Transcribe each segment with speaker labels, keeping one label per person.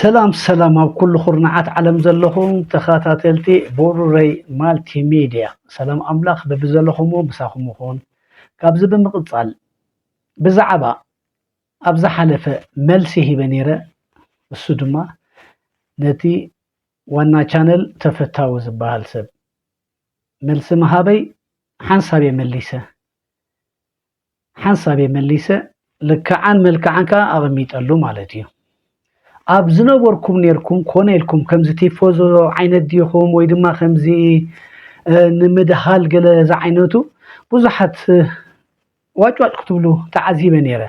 Speaker 1: سلام ኣብ ኩሉ ኹርናዓት ዓለም ዘለኹም ተኸታተልቲ ቦሩረይ ማልቲ ሚድያ ሰላም ኣምላኽ በብዘለኹም ብሳኹም ይኹን ካብዚ ብምቕጻል ብዛዕባ ኣብ ዝሓለፈ መልሲ ሂበ ነይረ እሱ ድማ ነቲ ዋና ቻነል ተፈታዊ ዝበሃል ሰብ መልሲ መሃበይ ሓንሳብ የመሊሰ ልክዓን መልክዓን ከ ኣቐሚጠሉ ማለት እዩ ኣብ ዝነበርኩም ነርኩም ኮነ ኢልኩም ከምዚ ቲፎዞ ዓይነት ዲኹም ወይ ድማ ከምዚ ንምድሃል ገለ ዝዓይነቱ ብዙሓት ዋጭዋጭ ክትብሉ ተዓዚበ ነይረ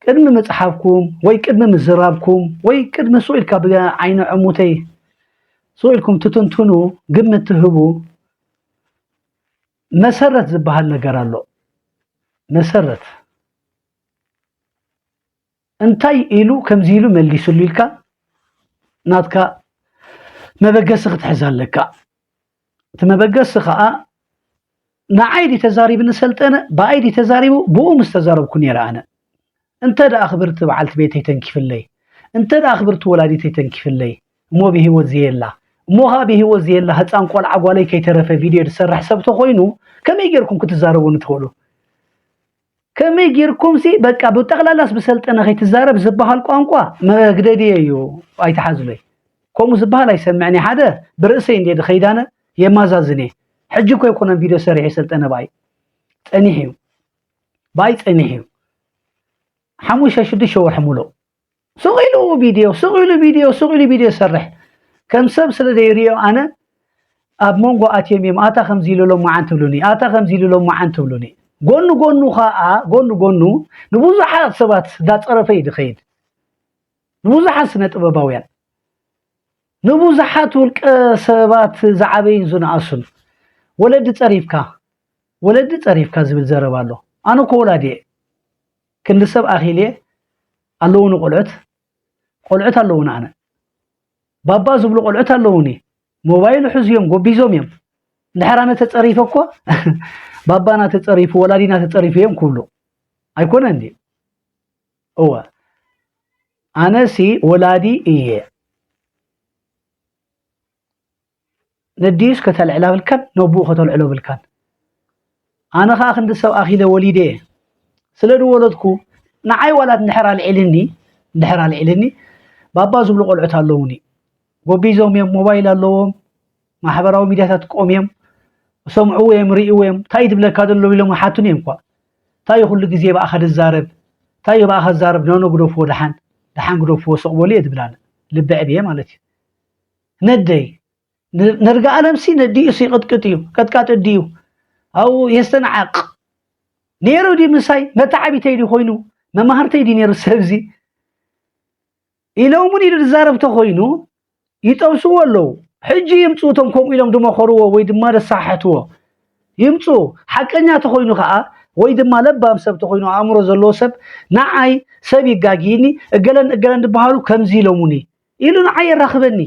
Speaker 1: ቅድሚ መፅሓፍኩም ወይ ቅድሚ ምዝራብኩም ወይ ቅድሚ ሱኢልካ ብዓይነ ዕሙተይ ሱኢልኩም ትትንትኑ ግምት ትህቡ መሰረት ዝበሃል ነገር ኣሎ መሰረት እንታይ ኢሉ ከምዚ ኢሉ መሊሱሉ ኢልካ ናትካ መበገሲ ክትሕዝ ኣለካ እቲ መበገሲ ከዓ ንዓይዲ ተዛሪቡ ንሰልጠነ ብኣይዲ ተዛሪቡ ብኡ ምስ ተዛረብኩ ነይረ ኣነ እንተ ደኣ ክብርቲ በዓልቲ ቤተይ ተንኪፍለይ እንተ ደኣ ክብርቲ ወላዲተይ ተንኪፍለይ እሞ ብሂወት ዘየላ እሞ ከዓ ብሂወት ዘየላ ህፃን ቆልዓ ጓለይ ከይተረፈ ቪድዮ ዝሰርሕ ሰብ ተኮይኑ ከመይ ጌርኩም ክትዛረቡ ንትኽእሉ ከመይ ጌርኩም ሲ በቃ ብጠቕላላስ ብሰልጠነ ከይትዛረብ ዝበሃል ቋንቋ መግደዲ እዩ ኣይተሓዝለይ ከምኡ ዝበሃል ኣይሰምዕኒ ሓደ ብርእሰይ እንደ ድኸይዳነ የማዛዝኔ ሕጂ እኮ ይኮነን ቪድዮ ሰሪሐ ሰልጠነ ባይ ፀኒሕ እዩ ሓሙሽተ ሽዱሽተ ወርሒ ሙሉእ ስቂሉ ቪድዮ ሰርሕ ከም ሰብ ስለ ዘይርዮ ኣነ ኣብ መንጎ ኣትየም ኣታ ከምዚ ኢሉሎም መዓን ትብሉኒ ጎኑ ከዓ ጎኑ ንብዙሓት ሰባት ዳፀረፈ ይድኸይድ ንብዙሓት ስነ ጥበባውያን ንብዙሓት ውልቀ ሰባት ዝዓበይን ዝነኣሱን ወለዲ ፀሪፍካ ዝብል ዘረባ ኣሎ ኣነ ኮ ወላዲ ክንዲ ሰብ ኣኺለ ኣለውኒ ቆልዑት ኣለውኒ ኣነ ባባ ዝብሉ ቆልዑት ኣለውኒ ሞባይል ሑዝዮም ጎቢዞም እዮም ንሕራነ ተፀሪፈ እኮ ባባና ተፀሪፉ ወላዲና ተፀሪፉ እዮም ኩሉ ኣይኮነ እንዴ እወ ኣነሲ ወላዲ እየ ነዲስ ከተልዕላ ብልካን ነቡኡ ከተልዕሎ ብልካን ኣነ ከዓ ክንዲ ሰብ ኣኺለ ወሊደ ስለ ድወለድኩ ንዓይ ዋላት እንድሕር ኣልዒልኒ ባባ ዝብሉ ቆልዑት ኣለውኒ ጎቢዞም እዮም ሞባይል ኣለዎም ማሕበራዊ ሚድያታት ቆም እዮም ሰምዑ እዮም ሪእው እዮም ታይ ድብለካ ዘሎ ኢሎም ሓቱን እዮም እኳ ታይ ኩሉ ግዜ በኣኻ ድዛረብ ታይ በኣኻ ዝዛረብ ነግደፍዎ ድሓን ግደፍዎ ስቕበሉ እየ ድብላነ ልብዕብ እየ ማለት እዩ ነደይ ነርጋ ኣለምሲ ነዲኡ ሲቅጥቅጥ እዩ ቀጥቃጥ ድዩ ኣው የስተንዓቅ ነይሩ ዲ ምሳይ መታዓቢተይ ዲ ኮይኑ መማህርተይ ዲ ነይሩ ሰብዚ ኢሎምን ኢሉ ዝዛረብ ተኮይኑ ይጠብስዎ ኣለዉ ሕጂ ይምፁቶም ከምኡ ኢሎም ድመኸርዎ ወይ ድማ ደሳሓትዎ ይምፁ ሓቀኛ ተኮይኑ ከዓ ወይ ድማ ለባም ሰብ ተኮይኑ ኣእምሮ ዘለዎ ሰብ ንዓይ ሰብ ይጋጊኒ እገለን ድበሃሉ ከምዚ ኢሎሙኒ ኢሉ ንዓይ የራኽበኒ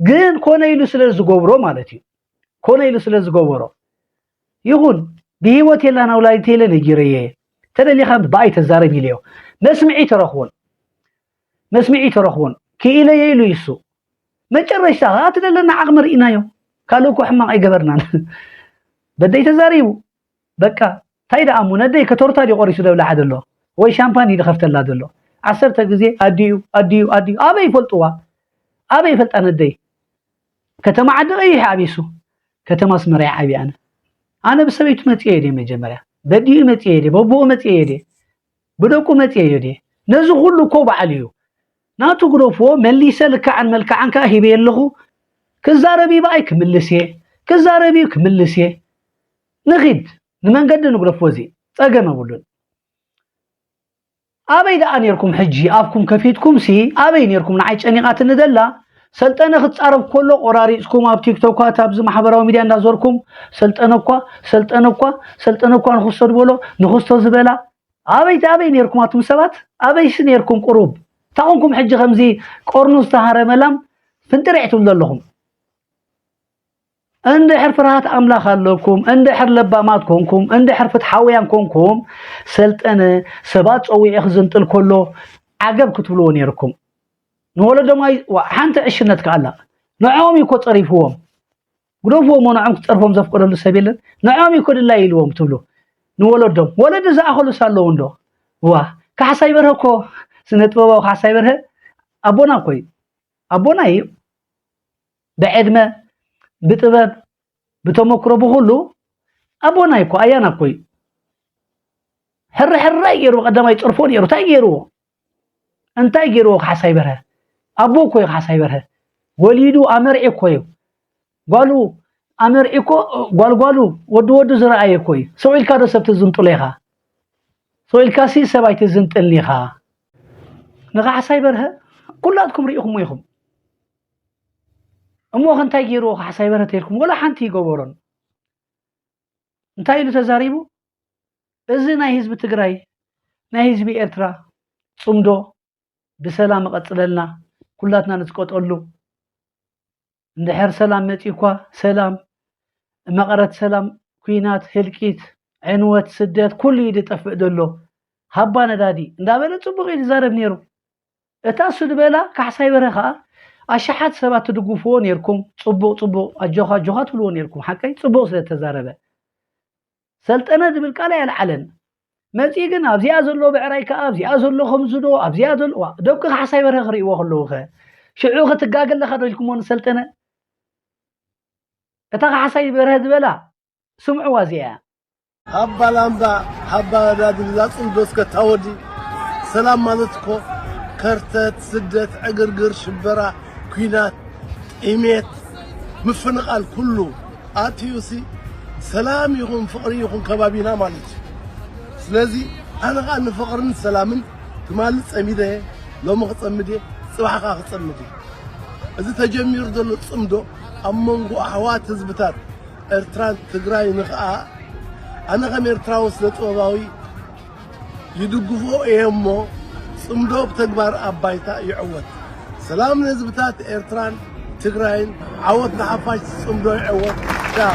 Speaker 1: ግን ኮነ ኢሉ ስለ ዝገብሮ ማለት እዩ ኮነ ኢሉ ስለ ዝገብሮ ይኹን ብሂወት የላና ውላዲት የለ ነጊረየ ተደሊኻ ብኣይ ተዛረብ ኢልዮ መስሚዒ ተረኽቦን ክኢለየ ኢሉ ይሱ መጨረሻ አትደለና ዓቕሚ ርኢናዮ ካልእ እኮ ሕማቕ ኣይገበርናን በደይ ተዛሪቡ በቃ ታይ ደኣሙ ነደይ ከቶርታ ዲ ቆሪሱ ደብላዓ ደሎ ወይ ሻምፓኒ ድኸፍተላ ደሎ 10 ግዜ ኣድዩ ኣበይ ይፈልጥዋ ኣበይ ይፈልጣ ነደይ ከተማ ዓዲ ቀይሕ ኣቢሱ ከተማ ስመርያ ዓቢ ኣነ ብሰበይቱ መፅየ ደ መጀመርያ በዲኡ መፅየ ደ በቦኡ መፅየ ደ ብደቁ መፅየ ደ ነዚ ሁሉ እኮ በዓል እዩ ናቱ ግደፍዎ መሊሰ ልክዓን መልክዓን ከዓ ሂበ የለኹ ክዛረቢ በኣይ ክምልስ ንኺድ ንመንገዲ ንግደፍዎ እዚ ፀገም የብሉን ኣበይ ደኣ ነርኩም ሕጂ ኣብኩም ከፊትኩም ሲ ኣበይ ነርኩም ንዓይ ጨኒቓት ንደላ ሰልጠነ ክትፃረብ ከሎ ቆራሪፅኩም ኣብ ቲክቶካት ኣብዚ ማሕበራዊ ሚድያ እንዳዞርኩም ሰልጠነኳ ንኽስቶ ድበሎ ንኽስቶ ዝበላ ኣበይ ነርኩም ኣቱም ሰባት ኣበይስ ነርኩም ቁሩብ ታኹንኩም ሕጂ ከምዚ ቆርኑ ዝተሃረመላም ፍንጥርዕ ትብሉ ኣለኹም እንድሕር ፍርሃት ኣምላኽ ኣለኩም እንድሕር ለባማት ኮንኩም እንድሕር ፍትሓውያን ኮንኩም ሰልጠነ ሰባት ፀዊዕ ክዝንጥል ከሎ ዓገብ ክትብልዎ ነርኩም نولدهم حنت عشنت كعلا نعوم يكون صريفهم قلوبهم ونعم تصرفهم زفقر له سبيل نعوم يكون الله يلوم تبلو نولدهم ولد إذا أخلو سالو عنده وا كحساي برهكو سنة بابا كحساي بره أبونا كوي أبونا بعدما بطبب بتمكرو بقولو أبونا يكو أيانا كوي حر يرو قدما يتصرفون يرو تايجيرو أنت يجيرو كحساي بره أبو كوي كحساي بره وليدو أمر إكوي قالوا أمر إكو قالوا ودو زرعي كوي سويل كارو سبت زنتو ليها سويل كاسي سبايت زنت ليها نغا حساي بره كلاتكم ريقكم ويخم أمو خنتاي جيرو حساي بره تيلكم ولا حنتي قبورن انتاي لو تزاريبو إذا ناي حزب تግራይ ناي حزب ኤርትራ ጽምዶ بسلام قصللنا كلاتنا نتقطلو اندحر سلام متيكوا سلام مقرت سلام كوينات هلكيت عنوت سدات كل يدي طفق دلو هبا ندادي اندابل صبغ يزارب نيرو اتاسو دبلا كحساي برخا اشحات سبات تدغفون يركم صبو اجوها تلون يركم حقي صبو سلتزاربه سلطنه دبل قال يلعلن مزي ግን ኣብዚኣ ዘሎ ብዕራይ ከ ኣብዚኣ ዘሎ ከምዝዶ ኣብዚኣ ዘሎ ደውክ ሓሳይ በረ ክሪእዎ ከለውኸ ሽዑ ክትጋገል ለኻ ደልኩም ሰልጠነ እታ ሓሳይ በረ ዝበላ ስምዑ ዋዚያ
Speaker 2: حبا لامدا حبا داد لازم دوسك تاودي سلام مالتكو كرتت سدت عقرقر شبرا كوينات إيميت مفنقال كله آتيوسي سلام يكون فقري يكون كبابينا مالتي سلازي أنا قاعد نفقرن سلامن تمالت أميده لو ما خصمدي صباح خصمدي إذا تجمير دل تصمدو أمونغو أحوات زبطات إرتران تجراي نخاء أنا كم إرتراوس لطوباوي يدقفو إيمو صمدو بتكبر أبايتا يعود سلام نزبطات إرتران تجراي عود نحفاش صمدو يعود شاء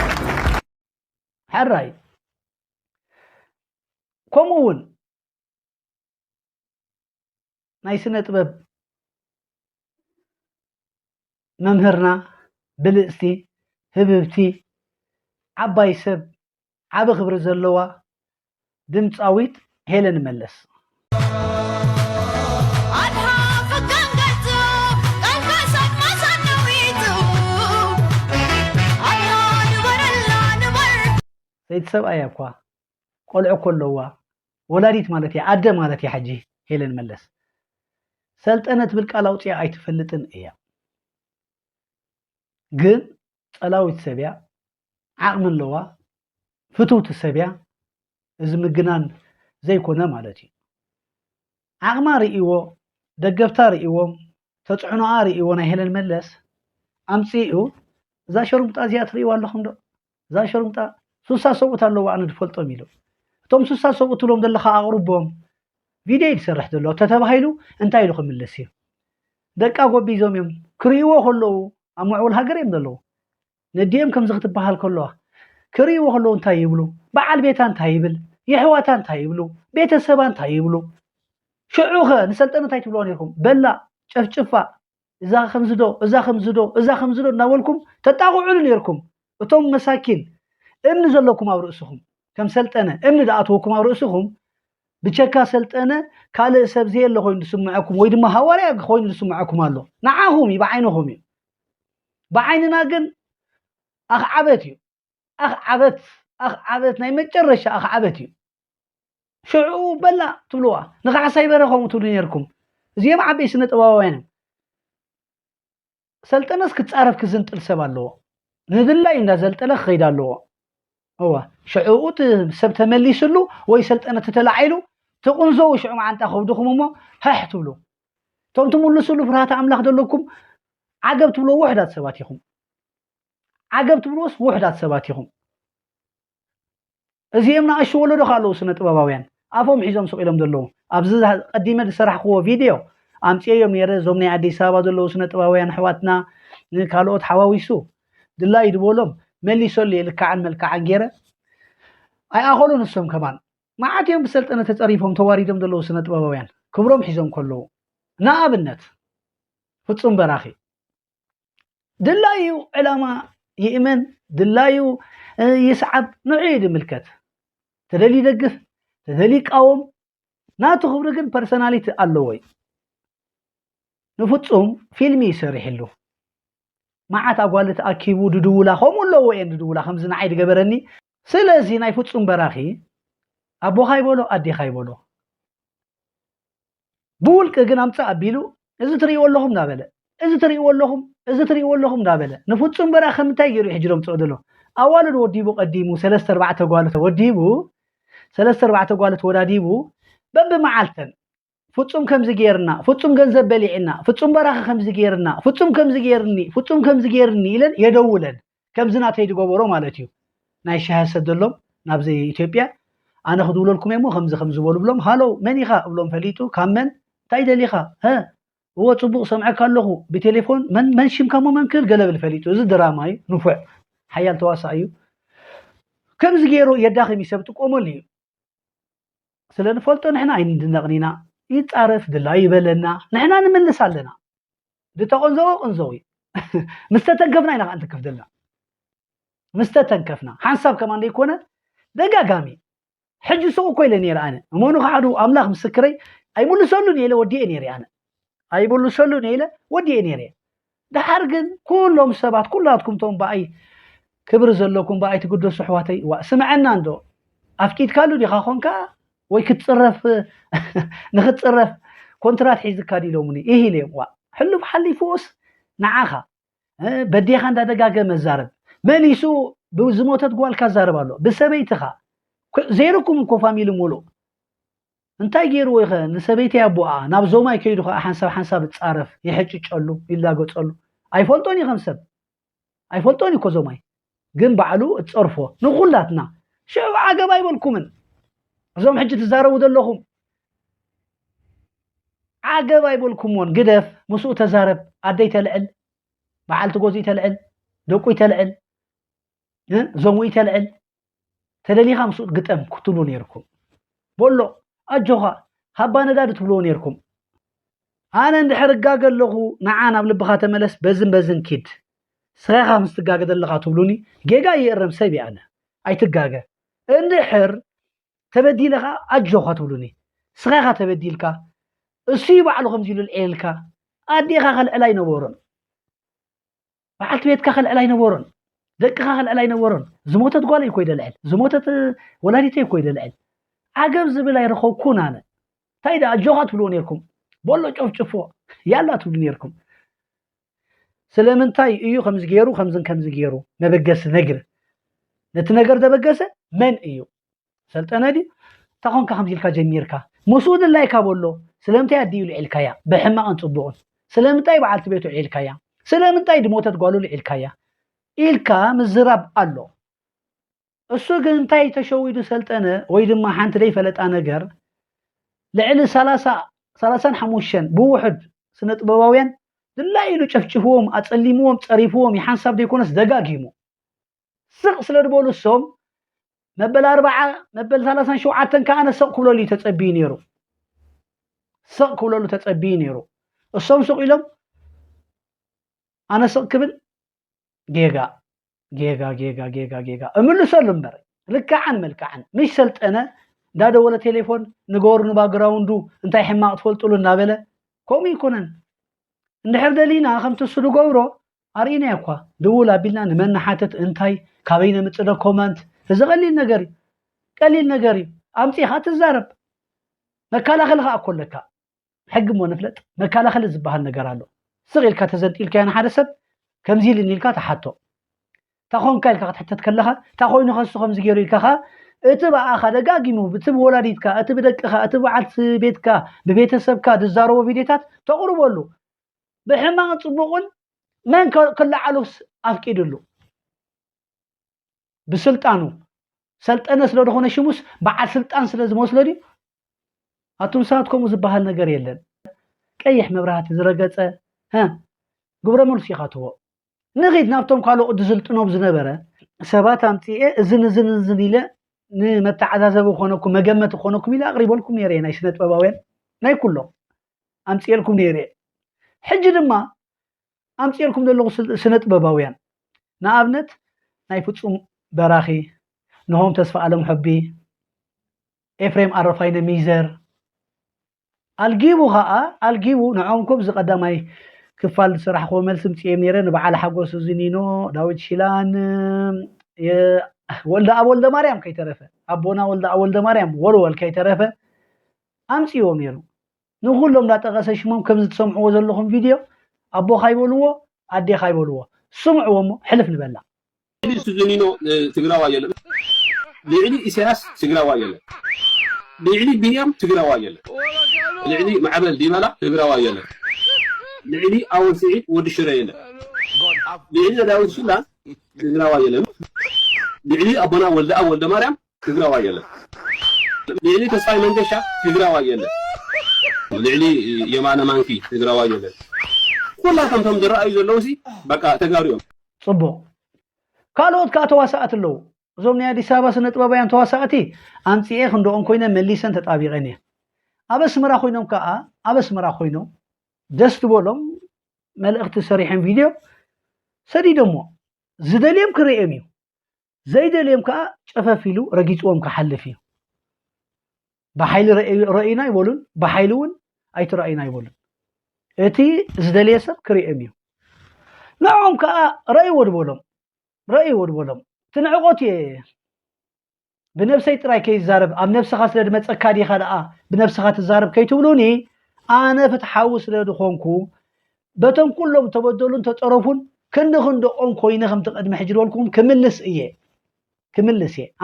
Speaker 1: حراي كمون ناي سنة طبب ممهرنا بلقسي هببتي عباي سب عب خبر زلوا دمصاويت هيلن ملس سيد سب اياكوا قلعو كلوا ولاديت مالتي عده مالتي حجي هيلن ملس سلطنت بالقال اوصيا ايتفلطن ايا ግን ጸላዊት ሰብያ ዓቅም ኣለዋ ፍቱት ሰብያ እዚ ምግናን ዘይኮነ ማለት እዩ ዓቅማ ርእይዎ ደገፍታ ርእይዎም ተጽዕኖኣ ርእይዎ ናይ ሄለን መለስ ኣምፂኡ እዛ ሸርሙጣ እዚኣ ትርእይዋ ኣለኹም ዶ እዛ ሸርሙጣ ሱሳ ሰብኡት ኣለዋ ኣነ ድፈልጦም ኢሉ እቶም ሱሳ ሰብኡት ትብሎም ዘለኻ ኣቕርቦም ቪድዮ ይሰርሕ ዘሎ ተተባሂሉ እንታይ ኢሉ ክምለስ እዩ ደቃ ጎቢዞም እዮም ክርእይዎ ከለዉ ኣብ ምዕቡል ሃገር እዮም ዘለዉ ነዲኦም ከምዚ ክትበሃል ከለዋ ክርእይዎ ከለዉ እንታይ ይብሉ በዓል ቤታ እንታይ ይብል ይሕዋታ እንታይ ይብሉ ቤተሰባ እንታይ ይብሉ ሽዑኸ ንሰልጠነ እንታይ ትብልዎ ነይርኩም በላ ጨፍጭፋ እዛ ከምዝዶ እናበልኩም ተጣቑዑሉ ነይርኩም እቶም መሳኪን እምኒ ዘለኩም ኣብ ርእስኹም ከም ሰልጠነ እምኒ ደኣትወኩም ኣብ ርእስኹም ብቸካ ሰልጠነ ካልእ ሰብ ዘየለ ኮይኑ ዝስምዐኩም ወይ ድማ ሃዋርያ ኮይኑ ዝስምዐኩም ኣሎ ንዓኹም ይብዓይንኹም እዩ بعيننا جن أخ عبتي أخ عبت ناي متجرش أخ عبتي شعوب بلا تبلوها نقع سايبرهم تولينيركم زي ما عبي سنة أبوين سلطنس كتعرف كزنت السبالو ندلا إن سلطنة خيدالو هو شعوت سبت مليسلو وي سلطنة تتلعيلو تقنزو شعو مع أنت أخذكم وما هحتولو توم تملسلو فرات أملاك دلكم عجب تبلو وحدات سباتيهم عجب تبلوس وحدات سباتيهم ازيمنا اشولو دخالو سنه طباباوያን አፎም ሒዞም ሰቂሎም ደለው ኣብዚ ቀዲመ ዝሰራሕክዎ ቪድዮ ኣምጪዮም ነይረ ዞም ናይ ኣዲስ ኣበባ ዘለው ስነ ጥበባውያን ኣሕዋትና ካልኦት ሓዋዊሱ ድላይ ድበሎም መሊሶል ይልካዓን መልካዓን ገይረ ኣይ ኣኸሉ ንሶም ከማን ማዓትዮም ብሰልጠነ ተፀሪፎም ተዋሪዶም ዘለው ስነ ጥበባውያን ክብሮም ሒዞም ከለው ንኣብነት ፍጹም በራኺ ድላዩ ዕላማ ይእመን ድላዩ ይስዓብ ንዑድ ምልከት ተደሊ ደግፍ ተደሊ ቃወም ናቱ ክብሪ ግን ፐርሰናሊቲ ኣለወይ ንፍጹም ፊልሚ ይሰርሕሉ ማዓት ኣጓልት ኣኪቡ ድድውላ ከምኡ ኣለዎ እየን ድድውላ ከምዚ ንዓይ ድገበረኒ ስለዚ ናይ ፍጹም በራኺ ኣቦኻ ይበሎ ኣዴኻ ይበሎ ብውልቂ ግን ኣምፃ ኣቢሉ እዚ ትሪእዎ ኣለኹም እንዳበለ እዚ ትሪእዎ ኣለኹም እንዳበለ ንፍጹም በራኺ ከምንታይ ገይሩ ሕጂ ደምፅኦ ዘሎ ኣዋልድ ወዲቡ ቀዲሙ 3-4 ጓልት ወዲቡ 3-4 ጓልት ወዳዲቡ በብመዓልተን ፍጹም ከምዚ ጌርና ፍጹም ገንዘብ በሊዕና ፍጹም በራኺ ከምዚ ጌርና ፍጹም ከምዚ ጌርኒ ኢለን የደውለን ከምዚ ናተይ ድገበሮ ማለት እዩ ናይ ሻሃሰት ዘሎም ናብዚ ኢትዮጵያ ኣነ ክድውለልኩም እሞ ከምዚ በሉ ብሎም ሃሎ መን ኢኻ ብሎም ፈሊጡ ካብ መን እንታይ ደሊኻ هو ጽቡቕ ሰምዐካ ኣለኹ ብቴሌፎን መን ሽምካ መን ክል ገለብል ፈሊጡ እዚ ድራማ እዩ ንፉዕ ሓያል ተዋሳእ እዩ ከምዚ ገይሩ የዳኺም ይሰብጥ ቆመሉ እዩ ስለንፈልጦ ንሕና ኣይንድነቕኒና ይጻረፍ ድላ ይበለና ንሕና ንምልስ ኣለና ድተቆንዘው ቆንዘው ምስተተንከፍና ኢና እንትከፍደልና ምስተተንከፍና ሓንሳብ ከማን ይኮነ ደጋጋሚ ሕጂ ሰው ኮይለ ነይረ ኣነ እሞኑ ካዕዱ ኣምላኽ ምስክረይ ኣይሙልሰሉ ነይለ ወዲኤ ነይረ ኣነ ኣይሙልሰሉ ነይለ ወዲኤ ነይረ ድሓር ግን ኩሎም ሰባት ኩላትኩም ቶም ባይ ክብሪ ዘለኩም ባይ ትግደሱ ኣሕዋተይ ስምዐና እንዶ ኣፍቂድካሉ ዲኻ ኮንካ ወይ ክትጽረፍ ንኽትጽረፍ ኮንትራት ሒዝካ ዲሎሙኒ ኢሂልዮም ሕሉፍ ሓሊፎስ ንዓኻ በዴኻ እንዳደጋገመ ዛረብ መሊሱ ብዝሞተት ጓልካ ዛረብ ኣሎ ብሰበይትኻ ዘይርኩም እኮ ፋሚሊ ሙሉ እንታይ ገይሩ ወይ ኸ ንሰበይቲ ያቡኣ ናብ ዞማይ ከይዱ ኸ ሓንሳብ ጻረፍ ይሕጭጨሉ ይላገጸሉ ኣይፈልጦን ይኸም ሰብ ኣይፈልጦን እኮ ዞማይ ግን ባዕሉ እጸርፎ ንኹላትና ሽዑ ዓገባ ይበልኩምን እዞም ሕጂ ትዛረቡ ዘለኹም ዓገባ ይበልኩምዎን ግደፍ ምስኡ ተዛረብ ኣደይ ተልዕል በዓልቲ ጎዚ ተልዕል ደቁ ተልዕል ዞሙ ተልዕል ተደሊኻ ምስኡ ግጠም ክትብሉ ነይርኩም ቦሎ ኣጆኻ ሃባ ነዳድ ትብልዎ ነይርኩም ኣነ እንድሕርጋገ ኣለኹ ንዓ ናብ ልብኻ ተመለስ በዝን ኪድ ስኻኻ ምስ ትጋገ ዘለኻ ትብሉኒ ጌጋ ይእረም ሰብ ኣነ ኣይትጋገ እንድሕር ተበዲልኻ ኣጆኻ ትብሉኒ ስኻኻ ተበዲልካ እሱ ይባዕሉ ከምዚ ኢሉ ልዕልካ ኣዴኻ ከልዕላ ይነበሮን በዓልቲ ቤትካ ከልዕላ ይነበሮን ደቅኻ ከልዕላ ይነበሮን ዝሞተት ጓል ይኮይ ደልዕል ዝሞተት ወላዲት ይኮይ ደልዕል ዓገብ ዝብል ኣይረኸብኩን ኣነ እንታይ ዳ ኣጆኻ ትብልዎ ነይርኩም ቦሎ ጨፍጭፎ ያላ ትብሉ ነይርኩም ስለምንታይ እዩ ከምዚ ገይሩ ከምዚ ገይሩ መበገስ ነግር ነቲ ነገር ተበገሰ መን እዩ ሰልጠነ ዲ ታኾንካ ከምዚ ኢልካ ጀሚርካ مسود الله يكابولو سلامتي أديو العلكايا بحما أنصبون سلامتي بعلت بيتو العلكايا سلامتي دموتة قالوا العلكايا إلكا مزراب الله السوق انتي تشويدو سلطانة ويدما حانت لي فلت أنا جر لعل ثلاثة حموشن بوحد سنة بواوين دلا يلو تشفشفوهم أتسلموهم تصريفوهم يحنسب ديكونس دقاقيمو سق سلربولو السوم مبل 4 مبل 3 شوعة كأنا سق كله اللي تتصبين يرو سق كله اللي تتصبين يرو الصوم سق إلهم أنا سق قبل جيجا أمر سلم بري لكعن مش سلت أنا دادا ولا تليفون نقور نباقراوندو انت حما أطفال تقولوا النابلة كومي يكونن نحر دلينا خمت السلو قورو أرينا يقوى دولا بلنا نمنا حاتت انتاي كابينا متصدى كومنت إذا قليل نجاري أمتي خات الزارب مكالا خلها أقول لك حق ونفلت مكالا خل الزبها النجارالو صغير كاتزنت إلك أنا حدثت كم زيل إن إلك تحطه تأخون كالك حتى تكلها تأخون يخص خمس جيري كها اتبع أخذ جاجيمو بتبع ولادك اتبع اتبع عت بيتك ببيت السبك الزارو فيديوهات تقربوا له بحما تصبغون من كل علوس أفكيدلو بسلطانو سلطانه سلو دخونه شموس بعد سلطان سلازم وصلدي اتوم ساعتكم زبحال ነገር የለን ቀይሕ መብራህት ዝረገጸ ግብረ መልስ ይኻትዎ ንግድ ናብቶም ካልኦ ድዝልጥኖም ዝነበረ ሰባት ኣምጪኤ እዝን ኢለ ንመተዓዛዘብ ኾነኩም መገመት ኾነኩም ኢለ ኣቅሪበልኩም ነይረ ናይ ስነ ጥበባውያን ናይ ኩሎም ኣምጪኤልኩም ነይረ ሕጂ ድማ ኣምፂልኩም ዘለኹ ስነ ጥበባውያን ንኣብነት ናይ ፍጹም በራኺ ንሆም ተስፋ ዓለም ሕቢ ኤፍሬም ኣረፋይነ ሚዘር ኣልጊቡ ከዓ ኣልጊቡ ንዖምኩም ዝቀዳማይ ክፋል ስራሕ ኮ መልስ ምጽኤም ነይረ ንበዓል ሓጎስ ዝኒኖ ዳዊት ሽላን ወልደ ኣብ ወልደ ማርያም ከይተረፈ ኣቦና ወልደ ኣብ ወልደ ማርያም ወልወል ከይተረፈ ኣምጽዮም ነይሩ ንኩሎም ዳጠቀሰ ሽሞም ከም ዝትሰምዕዎ ዘለኹም ቪድዮ ኣቦ ካይበልዎ ኣዴ ካይበልዎ ስምዕዎ ሞ ሕልፍ ንበላ
Speaker 3: ዝኒኖ ትግራዋ የለ ልዕሊ ኢሳያስ ትግራዋ የለ ልዕሊ ቢንያም ትግራዋ የለ ልዕሊ ማዕበል ዲመላ ትግራዋ የለ ልዕሊ ኣወል ስዒድ ወዲ ሽረ የለ ልዕሊ ዳዊት ሽላን ትግራዋ የለ ልዕሊ ኣቦና ወልደ ማርያም ትግራዋ የለ ልዕሊ ተስፋይ መንገሻ ትግራዋ የለ ልዕሊ የማነ ማንኪ ትግራዋ የለ ኩላቶም ቶም ዝረኣዩ ዘለዉ ሲ በቃ ተጋርዮም
Speaker 1: ጽቡቕ ካልኦት ከዓ ተዋሳእት ኣለዉ እዞም ናይ ኣዲስ ኣበባ ስነ ጥበባውያን ተዋሳእቲ ኣምፂኤ ክንደኦም ኮይነ መሊሰን ተጣቢቐን እየ ኣብ ኣስመራ ኮይኖም ከዓ ኣብ ኣስመራ ኮይኖም ደስ ትበሎም መልእኽቲ ሰሪሖም ቪድዮ ሰዲዶሞ ዝደልዮም ክርእዮም እዩ ዘይደልዮም ከዓ ጨፈፍ ኢሉ ረጊፅዎም ክሓልፍ እዩ ብሓይሊ ረእዩና ይበሉን ብሓይሊ እውን ኣይትረአዩና ይበሉን እቲ ዝደልየ ሰብ ክርእዮም እዩ ንዖም ከዓ ረእይዎ ድበሎም ትንዕቆት እየ ብነፍሰይ ጥራይ ከይዛረብ ኣብ ነፍስኻ ስለ ድመፀካ ዲኻ ደኣ ብነፍስኻ ትዛረብ ከይትብሉኒ ኣነ ፍትሓዊ ስለ ድኾንኩ በቶም ኩሎም ተበደሉን ተፀረፉን ክንደኦም ኮይነ ከም ትቀድሚ ሕጂ ዝበልኩም ክምልስ እየ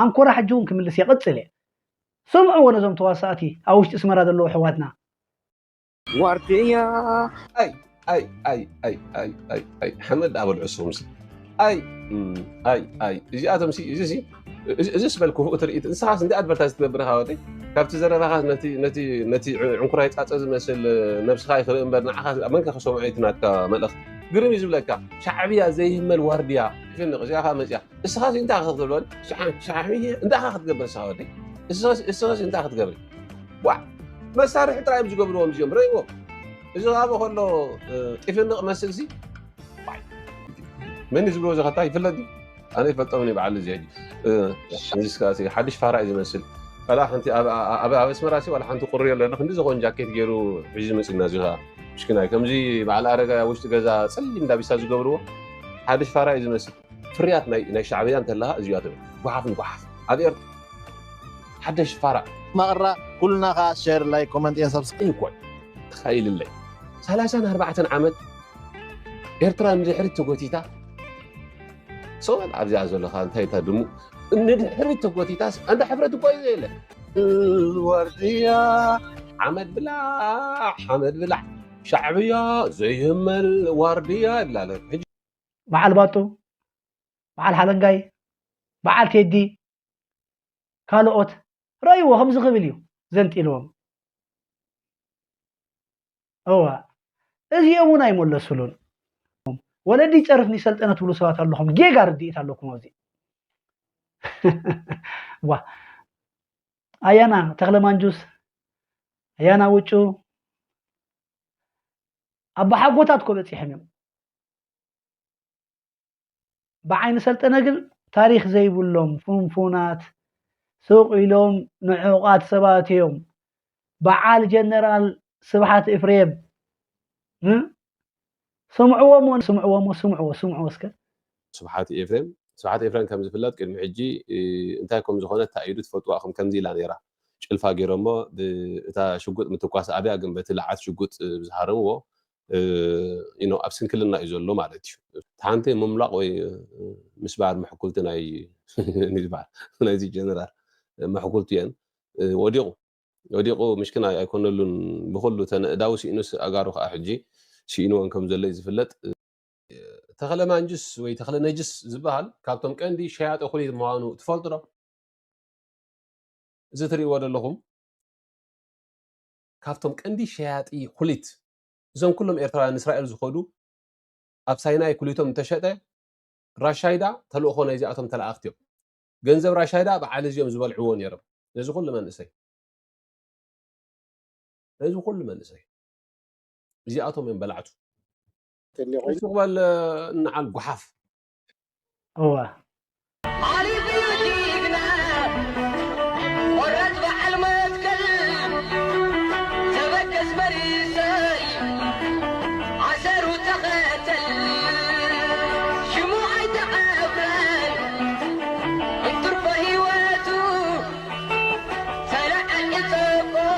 Speaker 1: ኣንኮራ ሕጂ እውን ክምልስ እየ ቅፅል እየ ስምዑዎ ነዞም ተዋሳእቲ ኣብ ውሽጢ እስመራ ዘለዉ ኣሕዋትና
Speaker 4: ዋርድያ ኣይ ሓመድ ኣበልዑሶም ኣይ እዚኣቶም እዚ ስበል ክፉእ ትርኢት እንስኻስ እንዲ ኣድቨርታይዝ ትገብር ኢኻ ወደይ ካብቲ ዘረባኻ ነቲ ዕንኩራይ ፃፀ ዝመስል ነብስኻ ይኽርኢ እምበር ንዓኻ መንከ ክሰምዖ ናትካ መልእኽቲ ግርም እዩ ዝብለካ ሻዕብያ ዘይህመል ዋርድያ ፍንቕ እዚኣኻ መፅያ እስኻስ እንታይ ክትገብር ሻዕብያ እንታይ ክትገብር እስኻ ወደይ እስኻስ እንታይ ክትገብር ዋ መሳርሒ ጥራይ ዝገብርዎም እዚኦም ረእይዎ እዚ ኻበ ከሎ ጢፍንቕ መስል ሲ من يزبلوا زي خطاي فلدي انا يفلطوني بعل زي حديث كاسي حدش فارع يمثل فلا انت ابا اسم راسي ولا انت قريه لانه خندي زغون جاكيت غيرو حجي مسنا زها مشكنا كمزي بعل ارغا وشت غزا صلي مدابيسا زغبرو حدش فارع يمثل فريات ناي شعبيه انت لها ازيات وحف هذه حدش فارع
Speaker 5: مقرا كلنا شير لايك كومنت ان سبسكرايب
Speaker 3: كوي تخيل الله 34 عام ኤርትራ ንድሕሪት ተጎቲታ ሰውን ኣብዚኣ ዘለኻ እንታይ ተድሙ ንድሕሪት ተጎቲታስ እንደ ሕብረት እኮ እዩ የለ ወርድያ ሓመድ ብላዕ ሻዕብያ ዘይህመል ዋርድያ ይላለ
Speaker 1: በዓል ባቶ በዓል ሓለንጋይ በዓል ቴዲ ካልኦት ረእይዎ ከምዚ ክብል እዩ ዘንጢልዎም እዋ እዚኦም እውን ኣይመለሱሉን ولدي يعرفني سلطنة تبلو سوات اللهم جيجا رديت علىكم هذي وا أيانا تغلى مانجوس أيانا وجو أبا حقوتاتكم بتحميم بعين سلطنة قل تاريخ زي بولهم فونفونات سوق لهم نعوقات سباتيهم بعال جنرال سبحات إفريم سمعوا اسكا
Speaker 3: سبحات إفريم كم زفلات كلمة حجي انتاكم زخونة تأييد تفوتوا كم زي لانيرا شلفا جيرمو تا شقوت متقاس أبي أجن بتلعات شقوت بزهرمو إنه أبسن كلنا يزولو مالتي تانتي مملق وي مش بعد ما حكولتنا نيزبع نايزي جنرال ما حكولتين وديقو مشكلة يكون لون بخلو داوسي إنه أجارو حجي شينو انكم زلي زفلت تخلى مانجس وي تخلى نجس زبال كابتن كاندي شياط اخلي مانو تفلطرو زتري ودلهم كابتن كاندي شياطي خليت زم كلهم ايرترا اسرائيل زخدو اب سايناي كليتهم تشطه راشايدا تلوخو نيزاتهم تلاختيو ገንዘብ ራሻይዳ በዓል እዚኦም ዝበልዕዎ ነይሮም ነዚ ኩሉ መንእሰይ እዚኣቶም እዮም በላዕቱ
Speaker 5: اللي غير
Speaker 4: استقبال نعال قحاف
Speaker 1: هو
Speaker 6: علي بيوتينا ورد بحل ما يتكلم تبكس مريساي عسر وتقاتل شموع تعافل انطر بهيواتو سلع الاتقو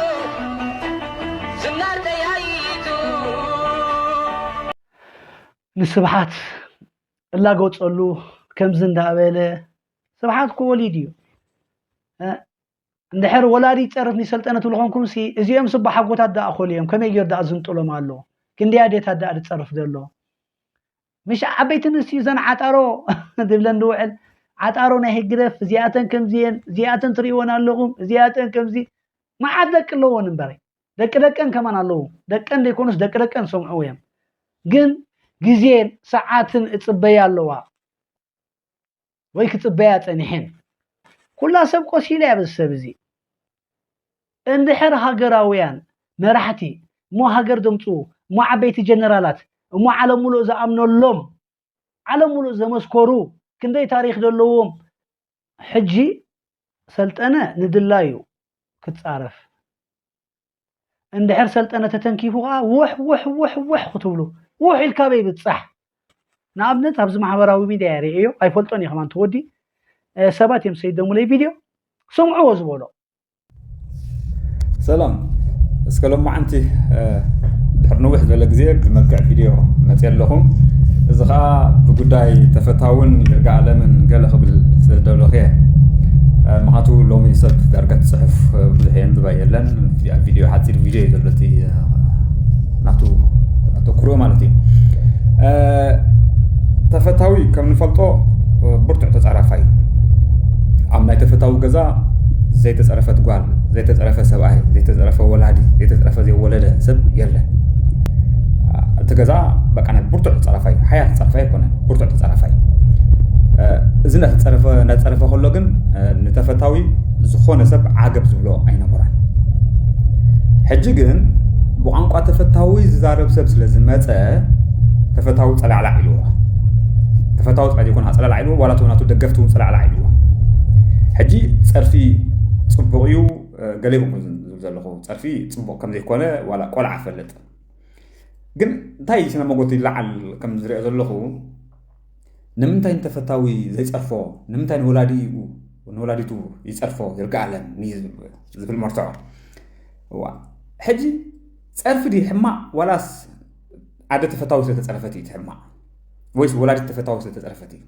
Speaker 6: سنار ديايتو
Speaker 1: ንስብሓት እላገፀሉ ከምዚ እንዳበለ ስብሓት እኮ ወሊድ እዩ እንድሕር ወላዲ ፀርፍ ንሰልጠነት ልኾንኩም ሲ እዚኦም ስባሕ ሓጎታት ዳእኸሉ እዮም ከመይ ጌር ዳእ ዝንጥሎም ኣሎ ክንደያ ዴታት ዳእ ዝፀርፍ ዘሎ مش عبيت نسي زن عطارو دبلن دوعل عطارو نه هجرف زياتن كم زين زياتن تريون اللهم زياتن كم زي ما عدك لون بري دكن كمان الله دكن ديكونس دكن سمعوا يم جن جزين ساعاتن اتصبيا اللوا ويك تصبيات انحين كلها سبقو سيلا بالسبزي اندحر هاجراويان مرحتي مو هاجر دمصو مو عبيت جنرالات مو على ملو زامنو لهم على ملو زمسكرو كندي تاريخ دلوهم حجي سلطنه ندلايو كتصارف اندحر سلطنه تتنكيفوها وح وح وح وح كتبلو وح الكابي بتصح نابنت ابز محبراوي ميديا ريو ايفولطوني كمان تودي سبات يم سيدمو لي فيديو سمعوا زبولو
Speaker 7: سلام اسكلم معنتي ድሕርነዊሕ ዝበለ ግዜ ብመልክዕ ቪድዮ መፅእ ኣለኹም እዚ ከዓ ብጉዳይ ተፈታውን ይርጋ ዓለምን ገለ ክብል ስለደለኹ እየ ምክንያቱ ሎሚ ሰብ ዳርጋት ፅሑፍ ብዙሕ የንብባ የለን ቪድዮ ሓፂር ቪድዮ እዩ ዘሎ እቲ ናቱ ኣተኩርኦ ማለት እዩ ተፈታዊ ከም ንፈልጦ ብርቱዕ ተፃራፋይ ኣብ ናይ ተፈታዊ ገዛ ዘይተፀረፈት ጓል ዘይተፀረፈ ሰብኣይ ዘይተፀረፈ ወላዲ ዘይተፀረፈ ዘይወለደ ሰብ የለን تجزا بقى أنا برتع تصرفاي حياة تصرفاي كنا برتع تصرفاي إذا نتصرف خلقن نتفتاوي زخونة سب عجب زبلو أين مران حججن بعنقة تفتاوي زارب سب سلزمات تفتاوي صلى على علوه تفتاوي قد يكون صلى على علوه ولا توناتو دقفتو صلى على علوه حجي صرفي صبغيو قاليهم زلخو صرفي صبغ كم زي كونه ولا قول عفلت ግን እንታይ ስነ መጎቲ ለዓል ከም ዝርአ ዘለኹ ንምንታይ ተፈታዊ ዘይፀርፎ ንምንታይ ንወላዲቱ ይፀርፎ ይርጋዓለም ዝብል መርትዖ ሕጂ ፀርፊ ዲ ሕማቅ ዋላስ ዓደ ተፈታዊ ስለተፀረፈት እዩ ሕማቅ ወይስ ወላዲት ተፈታዊ ስለተፀረፈት እዩ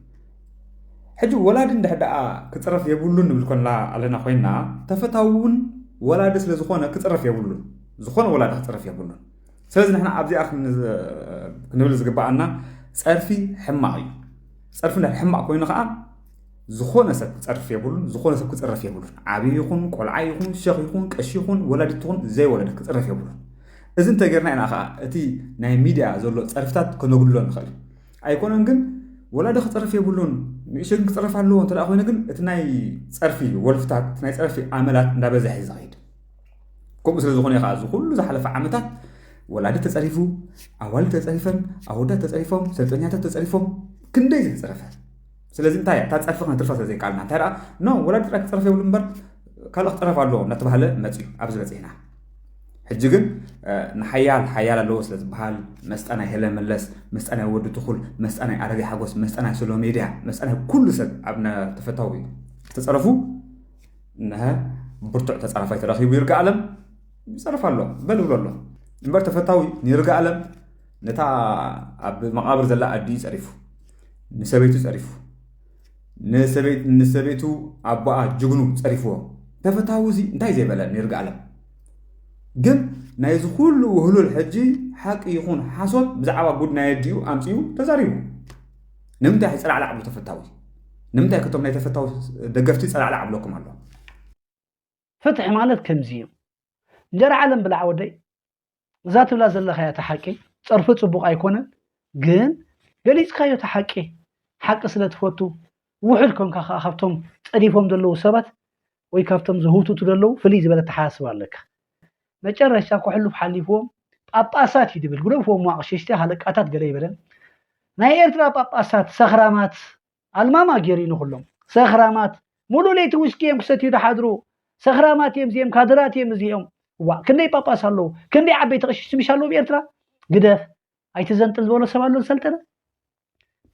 Speaker 7: ሕጂ ወላዲ እንደሕዳኣ ክፅረፍ የብሉን ንብል ኮንና ኣለና ኮይና ተፈታውን ወላዲ ስለዝኾነ ክፅረፍ የብሉን ዝኾነ ወላዲ ክፅረፍ የብሉን ስለዚህ نحن أبدي آخر نقول زجباءنا صرفي حماقي صرفنا حماق كوينا خان زخونة سب صرف يقولون زخونة سب كتصرف يقولون عبي يكون قلعي يكون شيخ يكون كشي يكون ولد تكون زي ولدك كتصرف يقولون إذا أنت جرنا أنا خا أتي ناي ميديا زولو صرفتات كنا نقولون خالي أيكون عندن ولد كتصرف يقولون مش كتصرف على لون ترى أخوينا عندن تناي صرفي ولفتات تناي صرفي عملات نبذة زايد كم مثل زخونة خا زخون زحلف عملات ولادي تصرفوا أول تصرفن أودا تصرفهم سلطنيات تصرفهم كندي تصرفها سلازم تاي تصرفنا ترفع زي قالنا ترى نو ولاد راك تصرف يقول منبر قال اخترف عليهم نتبهله ماتيو أبز بزينا حججن حيال لوس لازم بحال مستأنا هلا ملس مستأنا ود دخول مستأنا عربي حقوس مستأنا سلو ميديا مستأنا كل سب عبنا تفتاوي تصرفوا إنها برتع تصرفات تراخي ويرجع علم يصرف الله بلو الله نبر تفتاوي نيرجع علم نتا أب مقابر زلا أدي تعرفه نسبيتو تعرفه نسبيتو أبا جغنو تعرفه تفتاوي زي نتاي زي بلا نيرجع علم جن نايز كله وهلو الحجي حق يكون حصل بزعبا بود نايديو أمسيو تزاريو نمتى يسأل على عبلو تفتاوي نمتى كتب ناي تفتاوي دقفتي يسأل على عبلوكم الله
Speaker 1: فتح مالت كمزيو جرى علم بالعودي ذات ولا زل خيا تحكي صرفت صبوق أيكونن جن قليز خيا تحكي حق سلت فوتو وحدكم كخافتم تريفهم دلو سبت ويكافتم زهوتو تدلو فليز بلا تحاسب عليك مجرد شاكو حلو بحليفهم ጳጳሳት ይድብል ጉረብ ፎም ዋቅሽሽቲ ሃለቃታት ገለ ይበለን ናይ ኤርትራ ጳጳሳት ሰኽራማት አልማማ ጌሪኑ ሁሉም ሰኽራማት ሙሉ ለይቲ ውስኪም ክሰትዩ ደሓድሩ ሰኽራማት እዮም እዚኦም ካድራት እዮም እዚኦም ዋ ክንደይ ጳጳስ አለው ክንደይ ዓበይቲ ቀሽሽ ስምሽ አለው በኤርትራ ግደፍ አይተዘንጥል ዝበሎ ሰብ አለው ሰልጠነ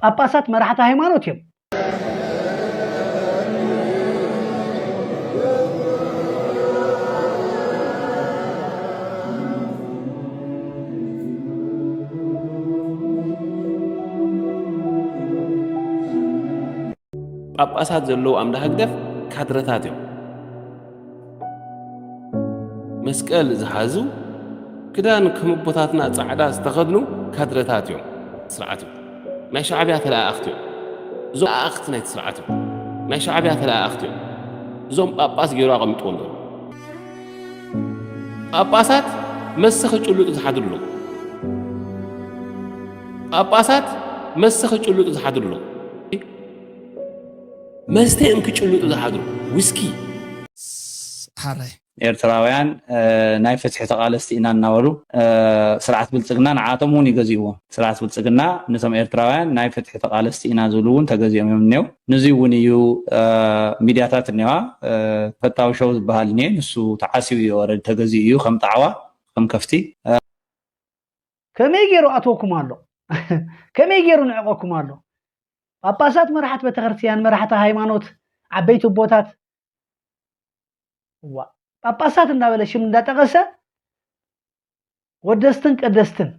Speaker 1: ጳጳሳት መራሕቲ ሃይማኖት እዮም
Speaker 4: ጳጳሳት ዘለው አምዳ ህግደፍ ካድረታት እዮም መስቀል ዝሓዙ ክዳን ከመቦታትና ጻዕዳ ዝተኸድኑ ካድረታት እዮም ስርዓት እዩ ናይ ሻዕብያ ተላእኽቲ እዮም እዞም ኣኽቲ ናይቲ ስርዓት እዮም ናይ ሻዕብያ ተላእኽቲ እዮም እዞም ጳጳስ ገይሩ ኣቐሚጥዎም ዶ ጳጳሳት መስኺ ጭሉጥ ዝሓድሉ ጳጳሳት መስኺ ጭሉጥ ዝሓድሉ መስተ እንክጭሉጥ ዝሓድሩ ዊስኪ
Speaker 8: ሓራይ
Speaker 9: ኤርትራውያን ናይ ፍትሒ ተቃለስቲ ኢና እናበሉ ስርዓት ብልጽግና ንዓቶም እውን ይገዚእዎም ስርዓት ብልጽግና ነቶም ኤርትራውያን ናይ ፍትሒ ተቃለስቲ ኢና ዝብሉ እውን ተገዚኦም እዮም እኒአው ነዚ እውን እዩ ሚድያታት እኒዋ ፈታዊ ሸው ዝበሃል እኒአ ንሱ ተዓሲቡ እዩ ኦረዲ ተገዚኡ እዩ ከም ጣዕዋ ከም ከፍቲ
Speaker 1: ከመይ ገይሩ ኣትወኩም ኣሎ ከመይ ገይሩ ንዕቆኩም ኣሎ ጳጳሳት መራሕት ቤተክርስቲያን መራሕቲ ሃይማኖት ዓበይቲ ቦታት ዋ ጳጳሳት እንዳበለ ሽም እንዳጠቀሰ ወደስትን ቀደስትን